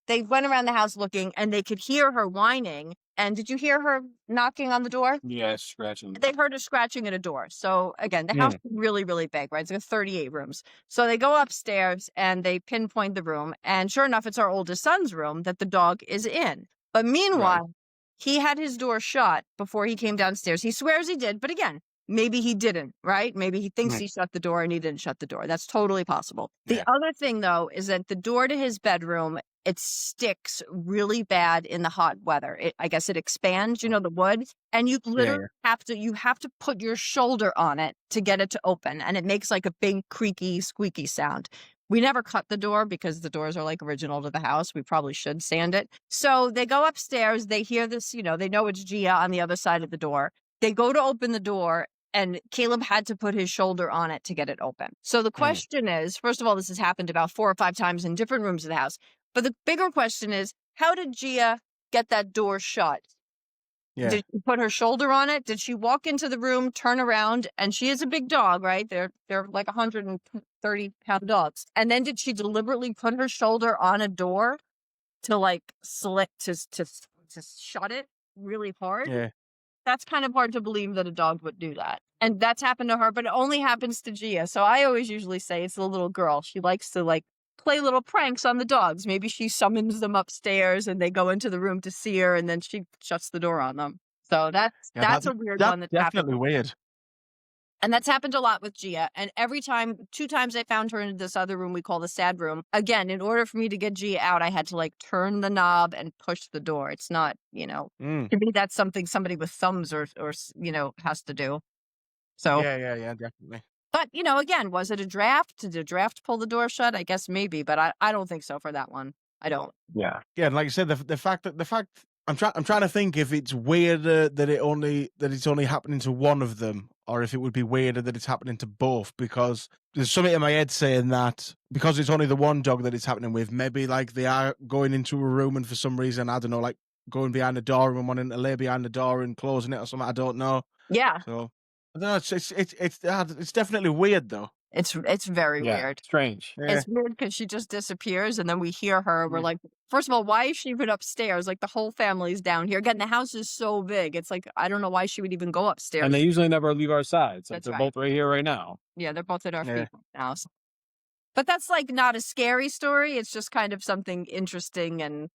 Speaker 2: they went around the house looking, and they could hear her whining. And did you hear her knocking on the door?
Speaker 3: Yeah, scratching.
Speaker 2: They heard her scratching at a door. So again, the house is really, really big, right? It's got 38 rooms. So they go upstairs and they pinpoint the room. And sure enough, it's our oldest son's room that the dog is in. But meanwhile, he had his door shut before he came downstairs. He swears he did. But again, maybe he didn't, right? Maybe he thinks
Speaker 1: Right.
Speaker 2: he shut the door and he didn't shut the door. That's totally possible.
Speaker 1: Yeah.
Speaker 2: The other thing, though, is that the door to his bedroom, it sticks really bad in the hot weather. I guess it expands, the wood, and you literally have to put your shoulder on it to get it to open, and it makes like a big creaky, squeaky sound. We never cut the door because the doors are like original to the house. We probably should sand it. So they go upstairs. They hear this, they know it's Gia on the other side of the door. They go to open the door, and Caleb had to put his shoulder on it to get it open. So the question is, first of all, this has happened about 4 or 5 times in different rooms of the house. But the bigger question is, how did Gia get that door shut?
Speaker 1: Yeah.
Speaker 2: Did she put her shoulder on it? Did she walk into the room, turn around, and she is a big dog, right? They're like 130-pound dogs. And then did she deliberately put her shoulder on a door to like slit to shut it really hard?
Speaker 1: Yeah.
Speaker 2: That's kind of hard to believe that a dog would do that. And that's happened to her, but it only happens to Gia. So I always usually say it's the little girl. She likes to like play little pranks on the dogs. Maybe she summons them upstairs and they go into the room to see her, and then she shuts the door on them. So that's a weird one that's
Speaker 1: definitely
Speaker 2: happened.
Speaker 1: weird.
Speaker 2: And that's happened a lot with Gia. And every time, 2 times I found her in this other room we call the sad room. Again, in order for me to get Gia out, I had to like turn the knob and push the door. It's not, to me, that's something somebody with thumbs or has to do. So
Speaker 1: Yeah, definitely.
Speaker 2: But, again, was it a draft? Did the draft pull the door shut? I guess maybe, but I don't think so for that one. I don't.
Speaker 3: Yeah.
Speaker 1: Yeah, and like you said, the fact I'm trying to think if it's weirder that it's only happening to one of them, or if it would be weirder that it's happening to both, because there's something in my head saying that because it's only the one dog that it's happening with, maybe like they are going into a room and for some reason, I don't know, like going behind the door and wanting to lay behind the door and closing it or something. I don't know.
Speaker 2: Yeah.
Speaker 1: So I don't know. It's definitely weird though.
Speaker 2: It's very weird.
Speaker 3: Strange.
Speaker 1: Yeah.
Speaker 2: It's weird because she just disappears, and then we hear her. We're like, first of all, why is she even upstairs? Like the whole family's down here. Again, the house is so big. It's like I don't know why she would even go upstairs.
Speaker 3: And they usually never leave our sides. Like
Speaker 2: That's
Speaker 3: they're
Speaker 2: right.
Speaker 3: both right here, right now.
Speaker 2: Yeah, they're both at our feet now. But that's like not a scary story. It's just kind of something interesting, and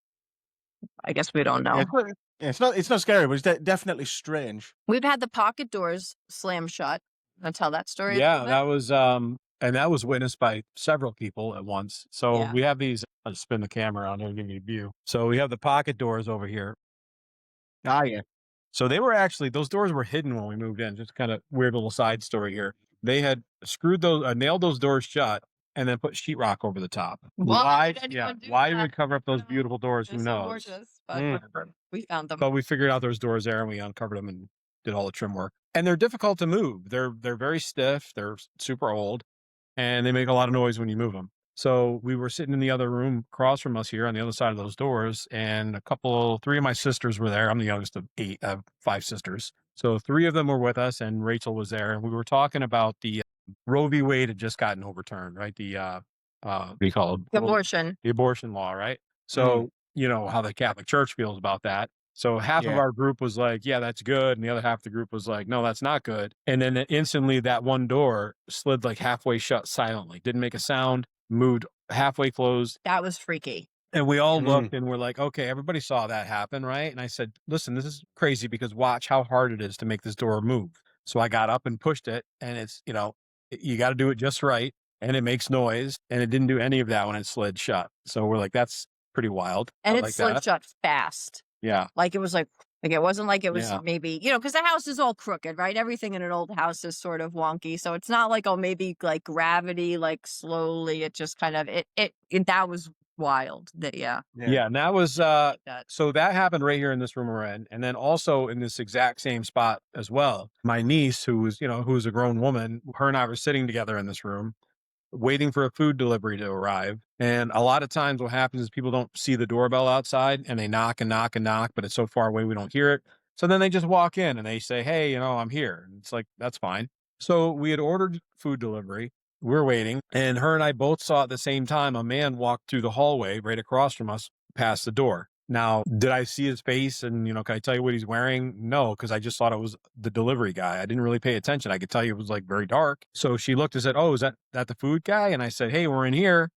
Speaker 2: I guess we don't know.
Speaker 1: Yeah, it's not scary, but it's definitely strange.
Speaker 2: We've had the pocket doors slam shut. I'll tell that story.
Speaker 3: Yeah, that was and that was witnessed by several people at once. So we have these. I'll spin the camera on there and give you a view. So we have the pocket doors over here.
Speaker 1: Ah, yeah.
Speaker 3: So they were actually, those doors were hidden when we moved in. Just kind of weird little side story here. They had nailed those doors shut and then put sheetrock over the top. Why? Yeah. Why did we cover up those beautiful doors? Who knows?
Speaker 2: Gorgeous, but we found them.
Speaker 3: But we figured out there's doors there and we uncovered them and did all the trim work. And they're difficult to move. They're very stiff. They're super old. And they make a lot of noise when you move them. So we were sitting in the other room across from us here on the other side of those doors, and 3 of my sisters were there. I'm the youngest of 5 sisters. So 3 of them were with us, and Rachel was there. And we were talking about the Roe v. Wade had just gotten overturned, right? The what do you call it?
Speaker 2: Abortion.
Speaker 3: The abortion law, right? So you know how the Catholic Church feels about that. So half of our group was like, yeah, that's good. And the other half of the group was like, no, that's not good. And then instantly that one door slid like halfway shut silently. Didn't make a sound, moved halfway closed.
Speaker 2: That was freaky.
Speaker 3: And we all looked and we're like, okay, everybody saw that happen, right? And I said, listen, this is crazy because watch how hard it is to make this door move. So I got up and pushed it, and it's, you got to do it just right. And it makes noise, and it didn't do any of that when it slid shut. So we're like, that's pretty wild.
Speaker 2: And it slid shut fast.
Speaker 3: Yeah.
Speaker 2: Like it was like it wasn't like it was maybe, because the house is all crooked, right? Everything in an old house is sort of wonky. So it's not like, maybe like gravity, like slowly, it just kind of, that was wild.
Speaker 3: Yeah. And that was, so that happened right here in this room we're in. And then also in this exact same spot as well, my niece, who's a grown woman, her and I were sitting together in this room, waiting for a food delivery to arrive. And a lot of times what happens is people don't see the doorbell outside and they knock and knock and knock, but it's so far away we don't hear it. So then they just walk in and they say, hey, I'm here. And it's like, that's fine. So we had ordered food delivery. We're waiting. And her and I both saw at the same time a man walk through the hallway right across from us past the door. Now, did I see his face and, can I tell you what he's wearing? No, because I just thought it was the delivery guy. I didn't really pay attention. I could tell you it was like very dark. So she looked and said, oh, is that the food guy? And I said, hey, we're in here.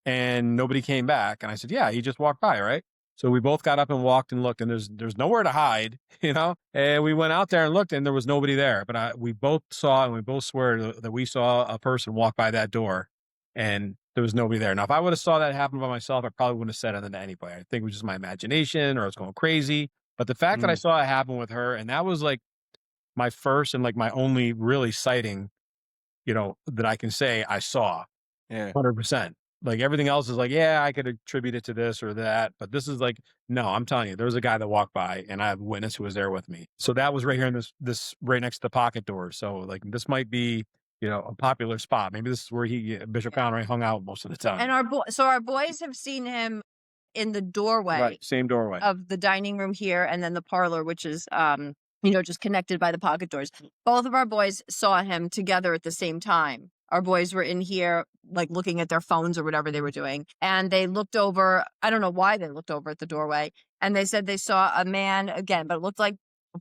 Speaker 3: And nobody came back. And I said, yeah, he just walked by, right? So we both got up and walked and looked, and there's nowhere to hide, And we went out there and looked, and there was nobody there. But we both saw, and we both swear that we saw a person walk by that door, and there was nobody there. Now, if I would have saw that happen by myself, I probably wouldn't have said anything to anybody. I think it was just my imagination, or I was going crazy. But the fact that I saw it happen with her, and that was like my first and like my only really sighting, that I can say I saw.
Speaker 1: Yeah.
Speaker 3: 100%. Like everything else is like, yeah, I could attribute it to this or that. But this is like, no, I'm telling you, there was a guy that walked by and I have a witness who was there with me. So that was right here in this right next to the pocket door. So like this might be, a popular spot. Maybe this is where Bishop Conroy hung out most of the time.
Speaker 2: And our boys have seen him in the doorway.
Speaker 3: Right, same doorway.
Speaker 2: Of the dining room here, and then the parlor, which is just connected by the pocket doors. Both of our boys saw him together at the same time. Our boys were in here, like looking at their phones or whatever they were doing. And they looked over. I don't know why they looked over at the doorway. And they said they saw a man again, but it looked like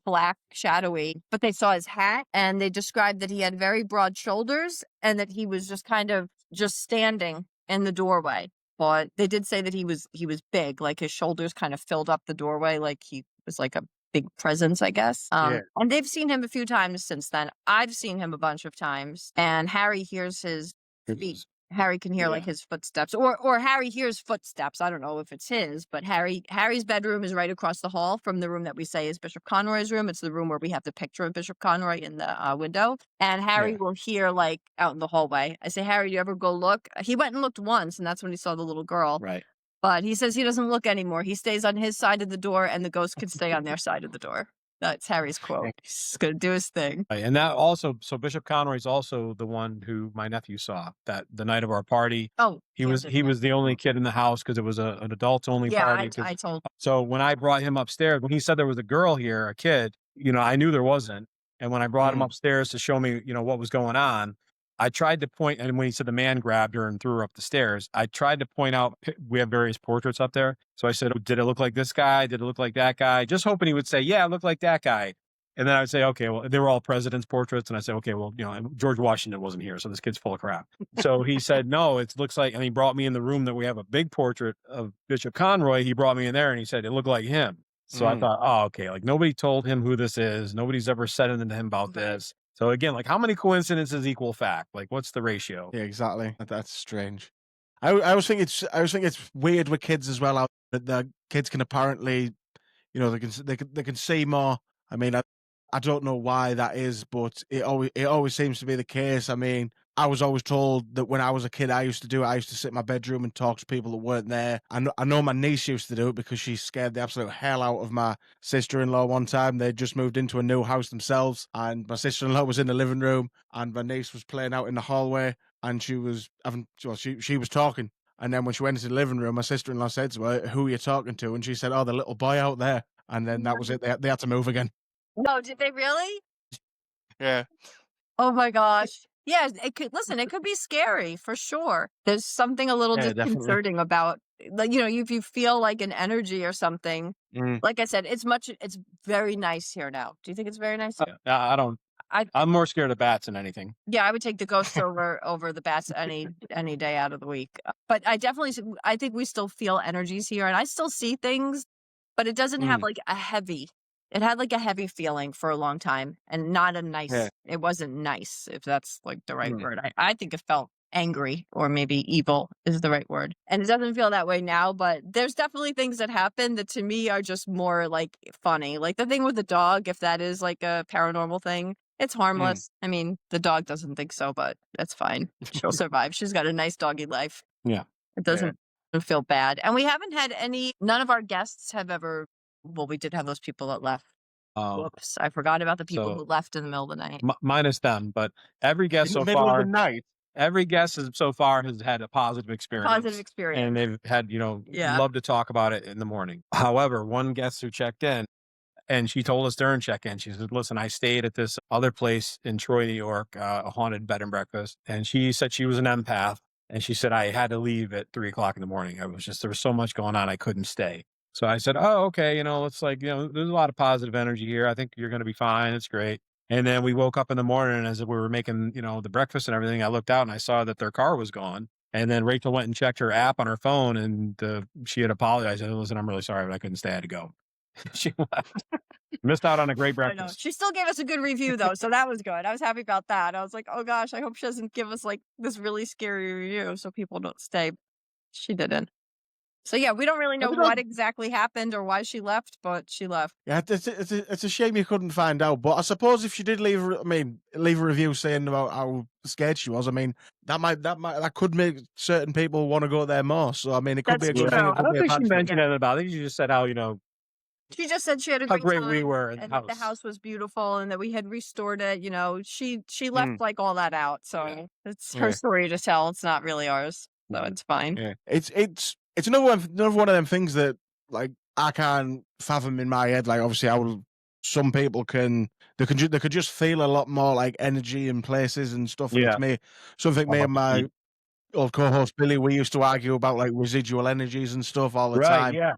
Speaker 2: black, shadowy. But they saw his hat, and they described that he had very broad shoulders and that he was just kind of just standing in the doorway. But they did say that he was big, like his shoulders kind of filled up the doorway, like he was like a big presence, I guess. And they've seen him a few times since then. I've seen him a bunch of times, and Harry hears his feet. Harry can hear like his footsteps, or Harry hears footsteps. I don't know if it's his, but Harry's bedroom is right across the hall from the room that we say is Bishop Conroy's room. It's the room where we have the picture of Bishop Conroy in the window. And Harry will hear like out in the hallway. I say, Harry, do you ever go look? He went and looked once, and that's when he saw the little girl.
Speaker 3: Right.
Speaker 2: But he says he doesn't look anymore. He stays on his side of the door, and the ghost can stay on their side of the door. That's Harry's quote. He's going to do his thing.
Speaker 3: Right. And that also, so Bishop Conroy's also the one who my nephew saw that the night of our party.
Speaker 2: Oh,
Speaker 3: he was the only kid in the house because it was an adults only party.
Speaker 2: Yeah, I told.
Speaker 3: So when I brought him upstairs, when he said there was a girl here, a kid, I knew there wasn't. And when I brought him upstairs to show me, what was going on, I tried to point, and when he said the man grabbed her and threw her up the stairs, I tried to point out, we have various portraits up there. So I said, did it look like this guy? Did it look like that guy? Just hoping he would say, yeah, it looked like that guy. And then I would say, okay, well, they were all president's portraits. And I said, okay, well, George Washington wasn't here. So this kid's full of crap. So he said, no, it looks like, and he brought me in the room that we have a big portrait of Bishop Conroy. He brought me in there and he said, it looked like him. So I thought, oh, okay, like nobody told him who this is. Nobody's ever said anything to him about this. So again, like how many coincidences equal fact? Like what's the ratio?
Speaker 1: Yeah, exactly. That's strange. I always think it's weird with kids as well. That the kids can apparently, they can see more. I mean, I don't know why that is, but it always seems to be the case. I mean, I was always told that when I was a kid, I used to do it. I used to sit in my bedroom and talk to people that weren't there. I know my niece used to do it because she scared the absolute hell out of my sister-in-law one time. They'd just moved into a new house themselves, and my sister-in-law was in the living room, and my niece was playing out in the hallway, and she was she was talking. And then when she went into the living room, my sister-in-law said to her, "Who are you talking to?" And she said, "Oh, the little boy out there." And then that was it. They had to move again.
Speaker 2: No, did they really?
Speaker 1: Yeah.
Speaker 2: Oh my gosh. Yeah, it could be scary for sure. There's something a little disconcerting about, like, if you feel like an energy or something. Like I said, it's very nice here now. Do you think it's very nice?
Speaker 3: I don't. I'm more scared of bats than anything.
Speaker 2: Yeah, I would take the ghosts over the bats any day out of the week. But I think we still feel energies here, and I still see things, but it doesn't have like a heavy. It had like a heavy feeling for a long time, and not a nice. Yeah. It wasn't nice, if that's like the right word. I think it felt angry, or maybe evil is the right word. And it doesn't feel that way now, but there's definitely things that happen that to me are just more like funny. Like the thing with the dog, if that is like a paranormal thing, it's harmless. I mean, the dog doesn't think so, but that's fine. She'll survive. She's got a nice doggy life.
Speaker 3: Yeah.
Speaker 2: It doesn't feel bad. And we haven't had none of our guests have ever. Well, we did have those people that left. Whoops, I forgot about the people who left in the middle of the night.
Speaker 3: Minus them, but every guest so far, every guest so far has had a positive experience. And they've had, love to talk about it in the morning. However, one guest who checked in, and she told us during check-in, she said, listen, I stayed at this other place in Troy, New York, a haunted bed and breakfast. And she said she was an empath. And she said, I had to leave at 3:00 in the morning. There was so much going on, I couldn't stay. So I said, oh, okay, it's like, there's a lot of positive energy here. I think you're going to be fine. It's great. And then we woke up in the morning, and as we were making, the breakfast and everything, I looked out and I saw that their car was gone. And then Rachel went and checked her app on her phone, and she had apologized. And listen, I'm really sorry, but I couldn't stay. I had to go. She left. Missed out on a great
Speaker 2: I know.
Speaker 3: breakfast.
Speaker 2: She still gave us a good review though, so that was good. I was happy about that. I was like, oh gosh, I hope she doesn't give us like this really scary review so people don't stay. She didn't. So yeah, we don't really know what exactly happened or why she left, but she left.
Speaker 1: Yeah, it's a shame you couldn't find out. But I suppose if she did leave a review saying about how scared she was, I mean, that could make certain people want to go there more. So I mean, it could be a good thing. It
Speaker 3: I
Speaker 1: could
Speaker 3: don't
Speaker 1: be a
Speaker 3: think she
Speaker 1: bad thing.
Speaker 3: mentioned anything about it. I think she just said how,
Speaker 2: She just said she had a
Speaker 3: how
Speaker 2: great
Speaker 3: great we
Speaker 2: time
Speaker 3: were in
Speaker 2: and
Speaker 3: the
Speaker 2: that the
Speaker 3: house.
Speaker 2: house was beautiful and that we had restored it. You know, she left like all that out. So it's her story to tell. It's not really ours. So it's fine.
Speaker 3: Yeah.
Speaker 1: It's another one of them things that like I can't fathom in my head. Like obviously, some people could just feel a lot more like energy in places and stuff. And it's something me and my old co-host Billy, we used to argue about like residual energies and stuff all the time.
Speaker 3: Yeah.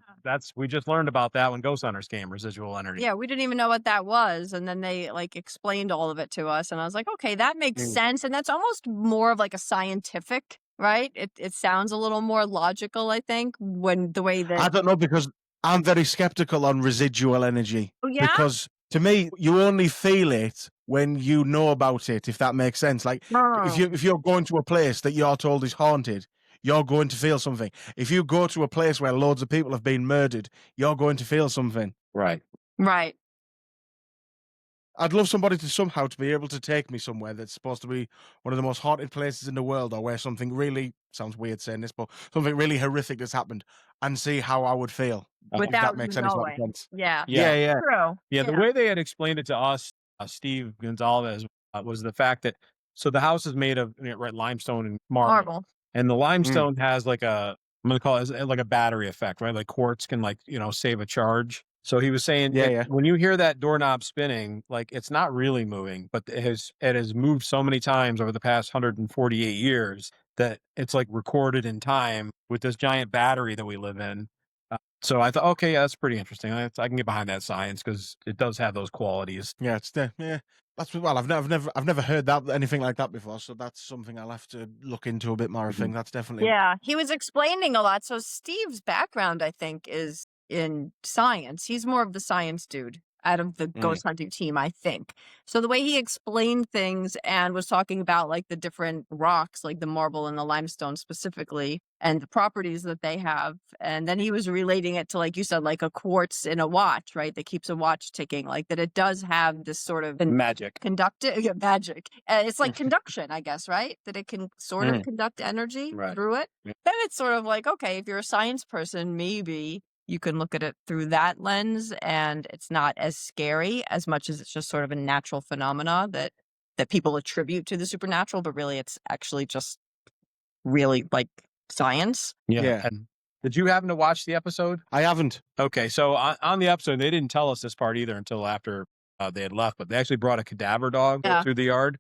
Speaker 3: We just learned about that when Ghost Hunters came, residual energy.
Speaker 2: Yeah, we didn't even know what that was. And then they like explained all of it to us. And I was like, okay, that makes sense. And that's almost more of like a scientific, right? It sounds a little more logical, I think, when the way that
Speaker 1: I don't know, because I'm very skeptical on residual energy.
Speaker 2: Oh, yeah?
Speaker 1: Because to me, you only feel it when you know about it, if that makes sense. Like if you're going to a place that you're told is haunted, you're going to feel something. If you go to a place where loads of people have been murdered, you're going to feel something.
Speaker 3: Right.
Speaker 2: Right.
Speaker 1: I'd love somebody to somehow to be able to take me somewhere that's supposed to be one of the most haunted places in the world, or where something really, sounds weird saying this, but something really horrific has happened, and see how I would feel. If that makes any sort of sense.
Speaker 2: Yeah.
Speaker 3: Yeah.
Speaker 2: True.
Speaker 3: Yeah, the way they had explained it to us, Steve Gonzalez, was the fact that the house is made of limestone and marble. And the limestone has like I'm going to call it like a battery effect, right? Like quartz can save a charge. So he was saying, when you hear that doorknob spinning, like it's not really moving, but it has moved so many times over the past 148 years that it's like recorded in time with this giant battery that we live in. So I thought, okay, that's pretty interesting. I can get behind that science because it does have those qualities.
Speaker 1: Yeah, I've never heard anything like that before. So that's something I'll have to look into a bit more. I think that's definitely.
Speaker 2: Yeah, he was explaining a lot. So Steve's background, I think, is in science. He's more of the science dude out of the ghost hunting team, I think. So the way he explained things and was talking about like the different rocks, like the marble and the limestone specifically, and the properties that they have. And then he was relating it to, like you said, like a quartz in a watch, right? That keeps a watch ticking, like that it does have this sort of
Speaker 3: magic.
Speaker 2: Magic. It's like conduction, I guess, right? That it can sort of conduct energy through it.
Speaker 3: Yeah.
Speaker 2: Then it's sort of like, okay, if you're a science person, maybe you can look at it through that lens and it's not as scary as much as it's just sort of a natural phenomena that people attribute to the supernatural, but really it's actually just really like science.
Speaker 1: Yeah.
Speaker 3: And did you happen to watch the episode?
Speaker 1: I haven't.
Speaker 3: Okay, so on the episode, they didn't tell us this part either until after they had left, but they actually brought a cadaver dog through the yard.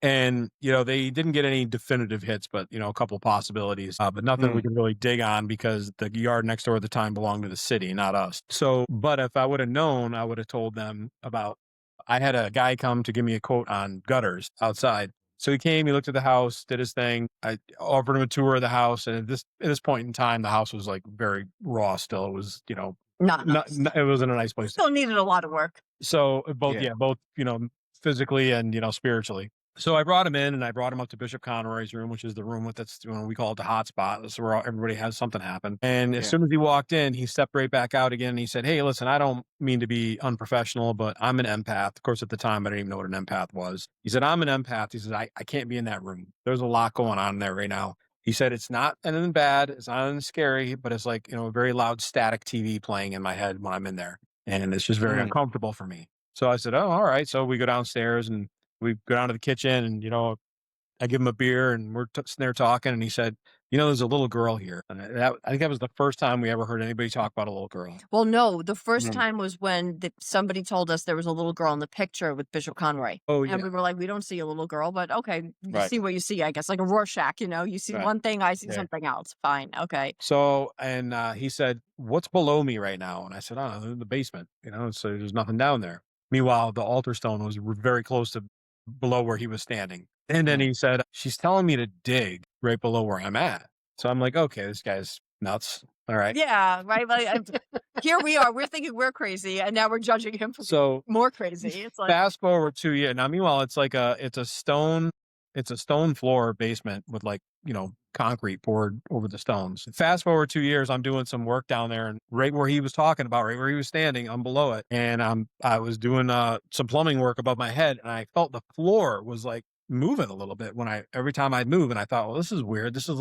Speaker 3: And, they didn't get any definitive hits, but, a couple possibilities, but nothing we could really dig on because the yard next door at the time belonged to the city, not us. So, but if I would have known, I would have told them I had a guy come to give me a quote on gutters outside. So he came, he looked at the house, did his thing. I offered him a tour of the house. And at this point in time, the house was like very raw still. It was, it wasn't a nice place.
Speaker 2: Still needed a lot of work.
Speaker 3: So both, physically and, spiritually. So I brought him in and I brought him up to Bishop Conroy's room, which is the room that's, we call it the hot spot. That's where everybody has something happen. And as soon as he walked in, he stepped right back out again. And he said, "Hey, listen, I don't mean to be unprofessional, but I'm an empath." Of course, at the time, I didn't even know what an empath was. He said, "I'm an empath." He said, I can't be in that room. There's a lot going on there right now. He said, "It's not anything bad. It's not anything scary, but it's like, a very loud static TV playing in my head when I'm in there. And it's just very uncomfortable for me." So I said, "Oh, all right." So we go downstairs and we go down to the kitchen and, I give him a beer and we're sitting there talking. And he said, "There's a little girl here." And I think that was the first time we ever heard anybody talk about a little girl.
Speaker 2: Well, no, the first time was when somebody told us there was a little girl in the picture with Bishop Conroy.
Speaker 3: Oh, yeah.
Speaker 2: And we were like, we don't see a little girl, but okay, you see what you see, I guess, like a Rorschach, you see one thing, I see something else. Fine. Okay.
Speaker 3: So, and he said, "What's below me right now?" And I said, "Oh, in the basement, so there's nothing down there." Meanwhile, the altar stone was very close to below where he was standing. And then he said, she's telling me to dig right below where I'm at. So I'm like, okay, this guy's nuts. All right.
Speaker 2: Yeah, right. Here we are. We're thinking we're crazy, and now we're judging him for
Speaker 3: So
Speaker 2: more crazy. It's like
Speaker 3: fast forward 2 years. Now, meanwhile, it's a stone floor basement with concrete poured over the stones. Fast forward 2 years, I'm doing some work down there, and right where he was talking about, right where he was standing, I'm below it, and I was doing some plumbing work above my head, and I felt the floor was like moving a little bit every time I'd move, and I thought, well, this is weird. This is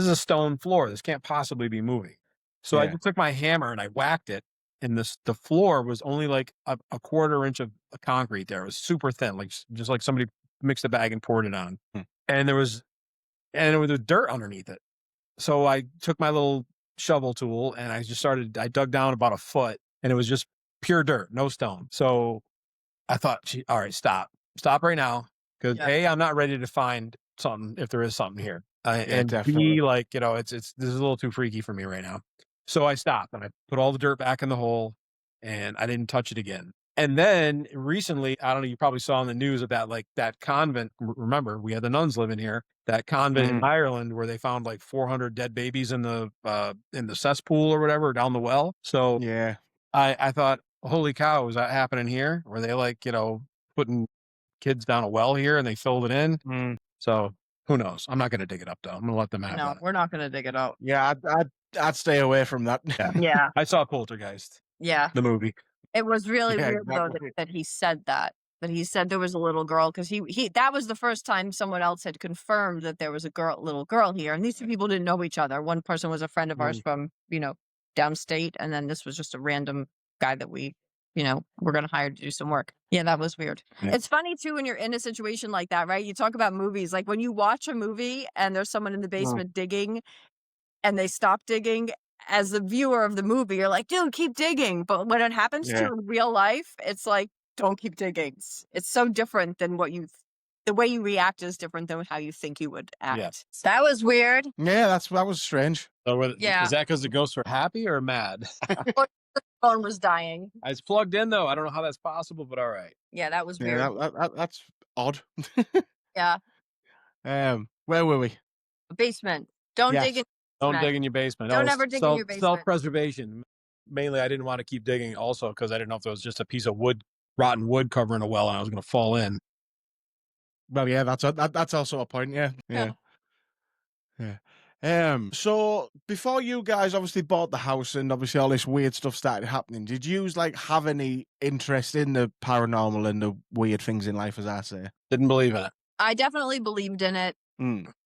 Speaker 3: a stone floor. This can't possibly be moving. So I just took my hammer and I whacked it, and the floor was only like a quarter inch of concrete there. It was super thin, just like somebody mixed a bag and poured it on. And there was dirt underneath it. So I took my little shovel tool and I dug down about a foot, and it was just pure dirt, no stone. So I thought, all right, stop right now. Because A, I'm not ready to find something if there is something here. And
Speaker 1: definitely.
Speaker 3: B, this is a little too freaky for me right now. So I stopped and I put all the dirt back in the hole, and I didn't touch it again. And then recently, I don't know, you probably saw in the news about that convent. Remember, we had the nuns living here, that convent in Ireland where they found 400 dead babies in the cesspool or whatever down the well. So
Speaker 1: Yeah.
Speaker 3: I thought, holy cow, is that happening here? Were they putting kids down a well here and they filled it in? So who knows? I'm not going to dig it up though. I'm going to let them have
Speaker 2: no,
Speaker 3: that.
Speaker 2: we're not going to dig it out.
Speaker 1: Yeah, I'd stay away from that.
Speaker 2: Yeah.
Speaker 3: I saw Poltergeist,
Speaker 2: Yeah.
Speaker 3: the movie.
Speaker 2: It was really weird
Speaker 1: exactly.
Speaker 2: though that he said that. That he said there was a little girl, because that was the first time someone else had confirmed that there was a little girl here, and these two people didn't know each other. One person was a friend of ours from downstate, and then this was just a random guy that we we're going to hire to do some work. Yeah, that was weird. Yeah. It's funny too when you're in a situation like that, right? You talk about movies, like when you watch a movie and there's someone in the basement digging, and they stop digging. As the viewer of the movie, you're like, dude, keep digging. But when it happens to you in real life, it's like, don't keep digging. It's so different than the way you react is different than how you think you would act. Yeah. That was weird.
Speaker 1: Yeah, that was strange.
Speaker 3: So is that because the ghosts were happy or mad?
Speaker 2: The phone was dying.
Speaker 3: I was plugged in though. I don't know how that's possible, but all right.
Speaker 2: Yeah, that was weird.
Speaker 1: Yeah, that's odd.
Speaker 2: Yeah.
Speaker 1: Where were we?
Speaker 2: Basement. Don't dig in.
Speaker 3: Don't dig in your basement.
Speaker 2: Don't ever dig in your basement.
Speaker 3: Self-preservation. Mainly, I didn't want to keep digging also because I didn't know if there was just a piece of rotten wood covering a well and I was going to fall in.
Speaker 1: Well, yeah, that's also a point. Yeah. So before you guys obviously bought the house and obviously all this weird stuff started happening, did you have any interest in the paranormal and the weird things in life, as I say?
Speaker 3: Didn't believe in it.
Speaker 2: I definitely believed in it.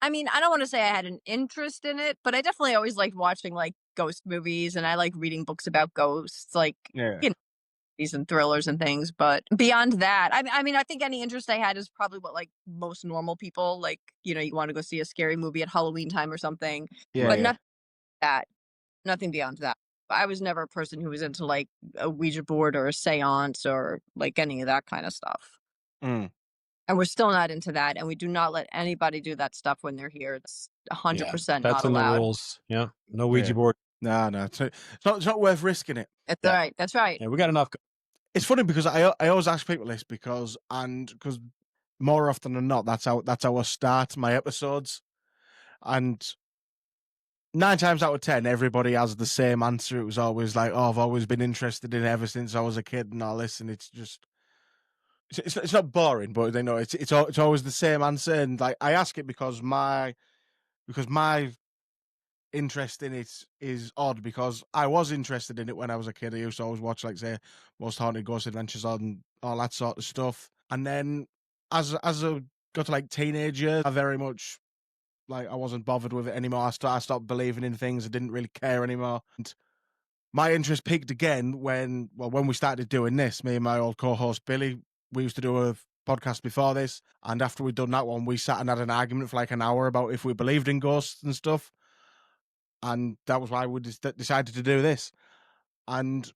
Speaker 2: I mean, I don't want to say I had an interest in it, but I definitely always liked watching ghost movies, and I like reading books about ghosts, and thrillers and things. But beyond that, I mean, I think any interest I had is probably what most normal people you want to go see a scary movie at Halloween time or something.
Speaker 1: Yeah,
Speaker 2: but nothing beyond that. I was never a person who was into a Ouija board or a seance or any of that kind of stuff. And we're still not into that, and we do not let anybody do that stuff when they're here. It's 100% not allowed.
Speaker 3: That's in the rules. Yeah, no Ouija board.
Speaker 1: No, it's not worth risking it.
Speaker 2: That's right. That's right.
Speaker 3: Yeah, we got enough.
Speaker 1: It's funny because I always ask people this because more often than not that's how I start my episodes, and 9 times out of 10 everybody has the same answer. It was always like, oh, I've always been interested in it ever since I was a kid and all this, and it's just. It's not boring, but they know it's always the same answer, and I ask it because my interest in it is odd because I was interested in it when I was a kid. I used to always watch say Most Haunted Ghost Adventures and all that sort of stuff, and then as I got to teenager, I very much I wasn't bothered with it anymore. I stopped believing in things. I didn't really care anymore. And my interest peaked again when we started doing this. Me and my old co-host Billy. We used to do a podcast before this, and after we'd done that one, we sat and had an argument for an hour about if we believed in ghosts and stuff, and that was why we decided to do this. And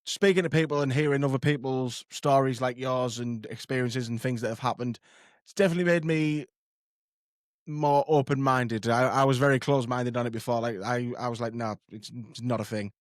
Speaker 1: speaking to people and hearing other people's stories like yours and experiences and things that have happened, it's definitely made me more open-minded. I was very close-minded on it before. I was like, no, it's not a thing.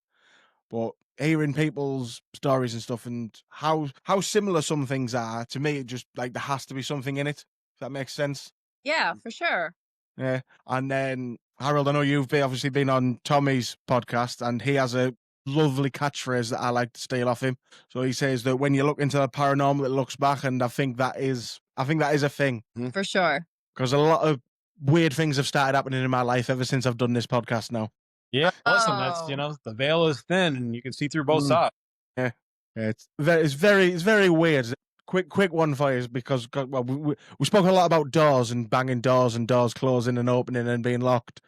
Speaker 1: But hearing people's stories and stuff and how similar some things are, to me, it just like there has to be something in it. If that makes sense.
Speaker 2: Yeah, for sure.
Speaker 1: Yeah. And then Harold, I know you've obviously been on Tommy's podcast, and he has a lovely catchphrase that I like to steal off him. So he says that when you look into the paranormal, it looks back, and I think that is a thing.
Speaker 2: For sure.
Speaker 1: Because a lot of weird things have started happening in my life ever since I've done this podcast now.
Speaker 3: Yeah, listen, that's the veil is thin, and you can see through both sides.
Speaker 1: Yeah, it's very weird. Quick one for you, because well, we spoke a lot about doors and banging doors and doors closing and opening and being locked.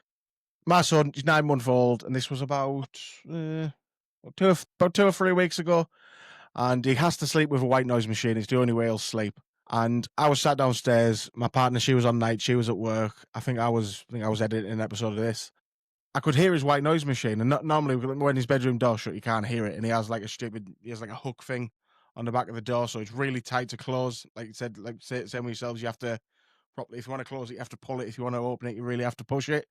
Speaker 1: My son, he's 9 months old, and this was about 2 or 3 weeks ago, and he has to sleep with a white noise machine. It's the only way he'll sleep. And I was sat downstairs. My partner, she was on night. She was at work. I think I was editing an episode of this. I could hear his white noise machine, and normally when his bedroom door shut, you can't hear it. And he has like a hook thing on the back of the door, so it's really tight to close. Like you said, same with yourselves, you have to properly, if you want to close it, you have to pull it. If you want to open it, you really have to push it.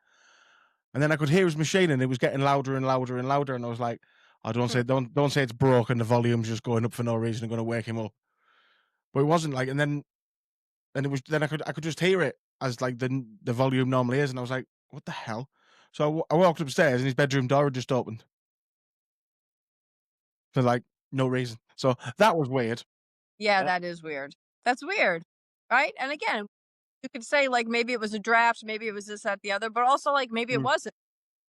Speaker 1: And then I could hear his machine, and it was getting louder and louder and louder. And I was like, "I don't say it's broken. The volume's just going up for no reason. I'm going to wake him up." But it wasn't like, and then I could just hear it as like the volume normally is, and I was like, "What the hell?" So I walked upstairs, and his bedroom door had just opened for like no reason. So that was weird.
Speaker 2: Yeah, that is weird. That's weird, right? And again, you could say like maybe it was a draft, maybe it was this, that, the other, but also like maybe it wasn't.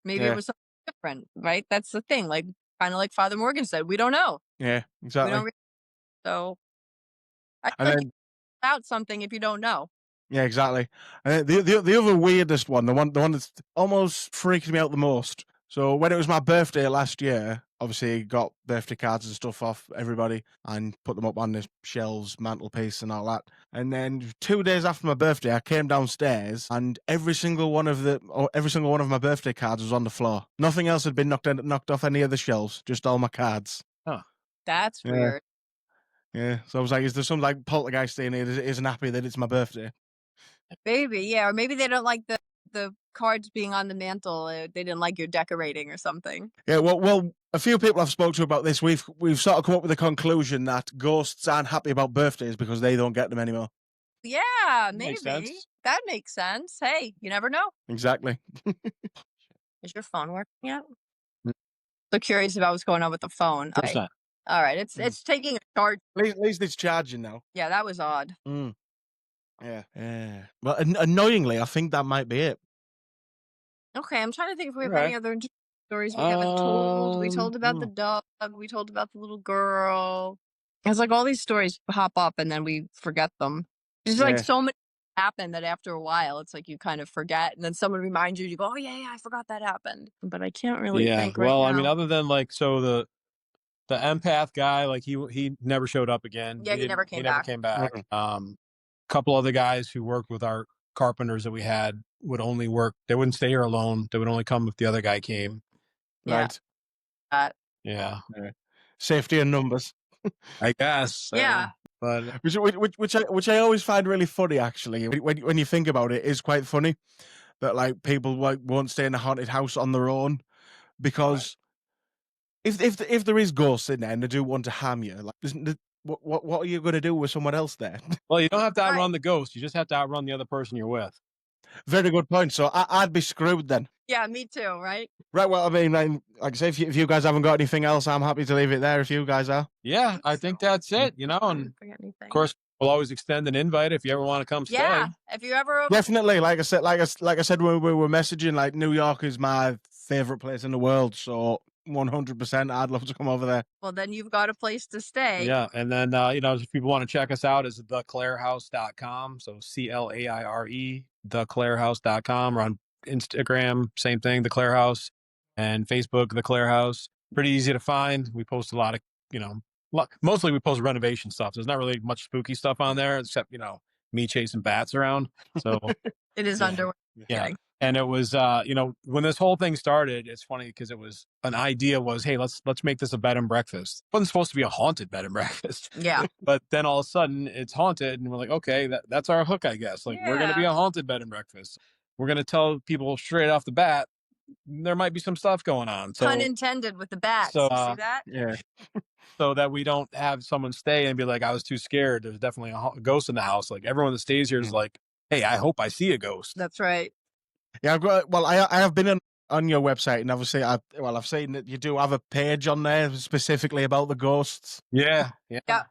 Speaker 2: Maybe it was something different, right? That's the thing. Like kind of like Father Morgan said, we don't know.
Speaker 1: Yeah, exactly.
Speaker 2: We don't so I feel like you out something if you don't know.
Speaker 1: Yeah, exactly. And the other weirdest one, the one that's almost freaked me out the most. So when it was my birthday last year, obviously got birthday cards and stuff off everybody and put them up on the shelves, mantelpiece and all that. And then 2 days after my birthday, I came downstairs and every single one of my birthday cards was on the floor. Nothing else had been knocked off any of the shelves, just all my cards.
Speaker 3: Huh.
Speaker 2: That's weird.
Speaker 1: Yeah. So I was like, is there some like poltergeist in here that isn't happy that it's my birthday?
Speaker 2: Maybe, yeah. Or maybe they don't like the cards being on the mantle. They didn't like your decorating or something.
Speaker 1: Yeah, well, a few people I've spoke to about this, we've sort of come up with the conclusion that ghosts aren't happy about birthdays because they don't get them anymore.
Speaker 2: Yeah, maybe.
Speaker 3: Makes sense.
Speaker 2: That makes sense. Hey, you never know.
Speaker 1: Exactly.
Speaker 2: Is your phone working yet? So curious about what's going on with the phone. Okay. All right, it's taking a charge.
Speaker 1: At least it's charging now.
Speaker 2: Yeah, that was odd.
Speaker 1: Yeah. Well, annoyingly, I think that might be it.
Speaker 2: Okay, I'm trying to think if we have any other stories we haven't told. We told about the dog. We told about the little girl. It's like all these stories pop up and then we forget them. It's like so many happen that after a while, it's like you kind of forget, and then someone reminds you. You go, "Oh yeah, I forgot that happened," but I can't really think right now.
Speaker 3: I mean, other than like the empath guy, like he never showed up again.
Speaker 2: Yeah, he never came back.
Speaker 3: Couple other guys who worked with our carpenters that we had would only work. They wouldn't stay here alone. They would only come if the other guy came.
Speaker 2: Yeah.
Speaker 1: Right.
Speaker 3: Yeah.
Speaker 1: Safety in numbers.
Speaker 3: I guess.
Speaker 2: Yeah.
Speaker 3: But
Speaker 1: which I always find really funny, actually. When you think about it, it's quite funny that like people like won't stay in a haunted house on their own, because if there is ghosts in there and they do want to harm you, like what are you going to do with someone else there?
Speaker 3: Well, you don't have to outrun the ghost. You just have to outrun the other person you're with.
Speaker 1: Very good point. So I'd be screwed then.
Speaker 2: Yeah, me too. Right.
Speaker 1: Right. Well, I mean, like I say, if you guys haven't got anything else, I'm happy to leave it there. If you guys are.
Speaker 3: Yeah, I think that's it. And of course, we'll always extend an invite if you ever want to come stay.
Speaker 2: Yeah, if you ever
Speaker 1: definitely. Like I said when we were messaging, like New York is my favorite place in the world. So 100%, I'd love to come over there.
Speaker 2: Well, then you've got a place to stay.
Speaker 3: Yeah, and then if people want to check us out, is theclairehouse.com. So CLAIRE, theclairehouse.com. Or on Instagram, same thing, The Claire House, and Facebook, The Claire House. Pretty easy to find. We post a lot of, mostly we post renovation stuff. There's not really much spooky stuff on there, except me chasing bats around. So
Speaker 2: it is underwear.
Speaker 3: Yeah. And it was, when this whole thing started, it's funny because an idea was, hey, let's make this a bed and breakfast. It wasn't supposed to be a haunted bed and breakfast.
Speaker 2: Yeah.
Speaker 3: But then all of a sudden it's haunted, and we're like, okay, that's our hook, I guess. Like, we're going to be a haunted bed and breakfast. We're going to tell people straight off the bat, there might be some stuff going on. So
Speaker 2: Pun intended with the bats.
Speaker 3: So,
Speaker 2: You see that?
Speaker 1: Yeah.
Speaker 3: so that we don't have someone stay and be like, I was too scared. There's definitely a ghost in the house. Like everyone that stays here is like, hey, I hope I see a ghost.
Speaker 2: That's right.
Speaker 1: Yeah, I've got. Well, I have been on your website, and obviously, I've seen that you do have a page on there specifically about the ghosts.
Speaker 3: Yeah.
Speaker 2: Yeah.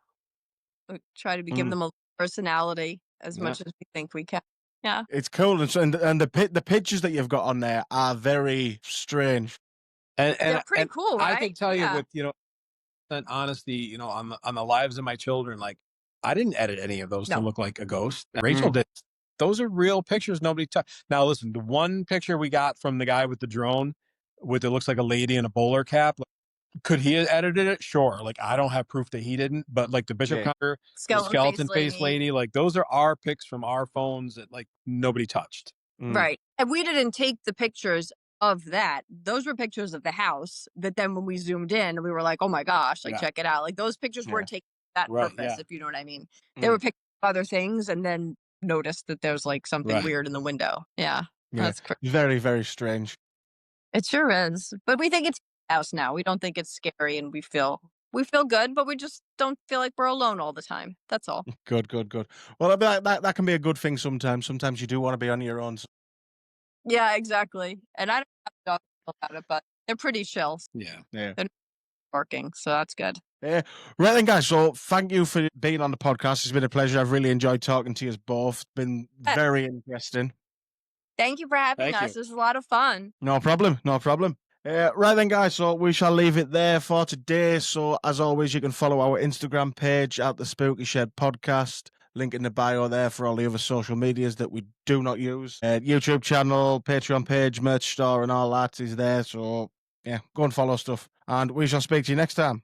Speaker 2: We try to give them a personality as much as we think we can. Yeah.
Speaker 1: It's cool, and the pictures that you've got on there are very strange.
Speaker 3: And
Speaker 2: they're pretty cool, right?
Speaker 3: I can tell you with, and honesty, on the lives of my children, like I didn't edit any of those to look like a ghost. Rachel did. Those are real pictures. Nobody took. Now listen, the one picture we got from the guy with the drone, with it looks like a lady in a bowler cap. Could he have edited it? Sure. Like I don't have proof that he didn't, but like the Bishop Counter, skeleton face lady, like those are our pics from our phones that like nobody touched.
Speaker 2: Right. And we didn't take the pictures of that. Those were pictures of the house that then when we zoomed in, we were like, oh my gosh, like check it out. Like those pictures weren't taken for that purpose, if you know what I mean. They were pictures of other things and then noticed that there's like something weird in the window. Yeah. That's crazy.
Speaker 1: Very, very strange.
Speaker 2: It sure is. But we think it's a house now. We don't think it's scary and we feel good, but we just don't feel like we're alone all the time. That's all.
Speaker 1: Good. Well, that can be a good thing sometimes. Sometimes you do want to be on your own.
Speaker 2: Yeah, exactly. And I don't have a dog about it, but they're pretty chill.
Speaker 3: Yeah.
Speaker 2: They're not barking, so that's good.
Speaker 1: Yeah. Right then, guys. So thank you for being on the podcast. It's been a pleasure. I've really enjoyed talking to you both. It's been very interesting.
Speaker 2: Thank you for having us. This was a lot of fun.
Speaker 1: No problem. Right then, guys, so we shall leave it there for today. So, as always, you can follow our Instagram page at the Spooky Shed Podcast. Link in the bio there for all the other social medias that we do not use. YouTube channel, Patreon page, merch store, and all that is there. So, yeah, go and follow stuff. And we shall speak to you next time.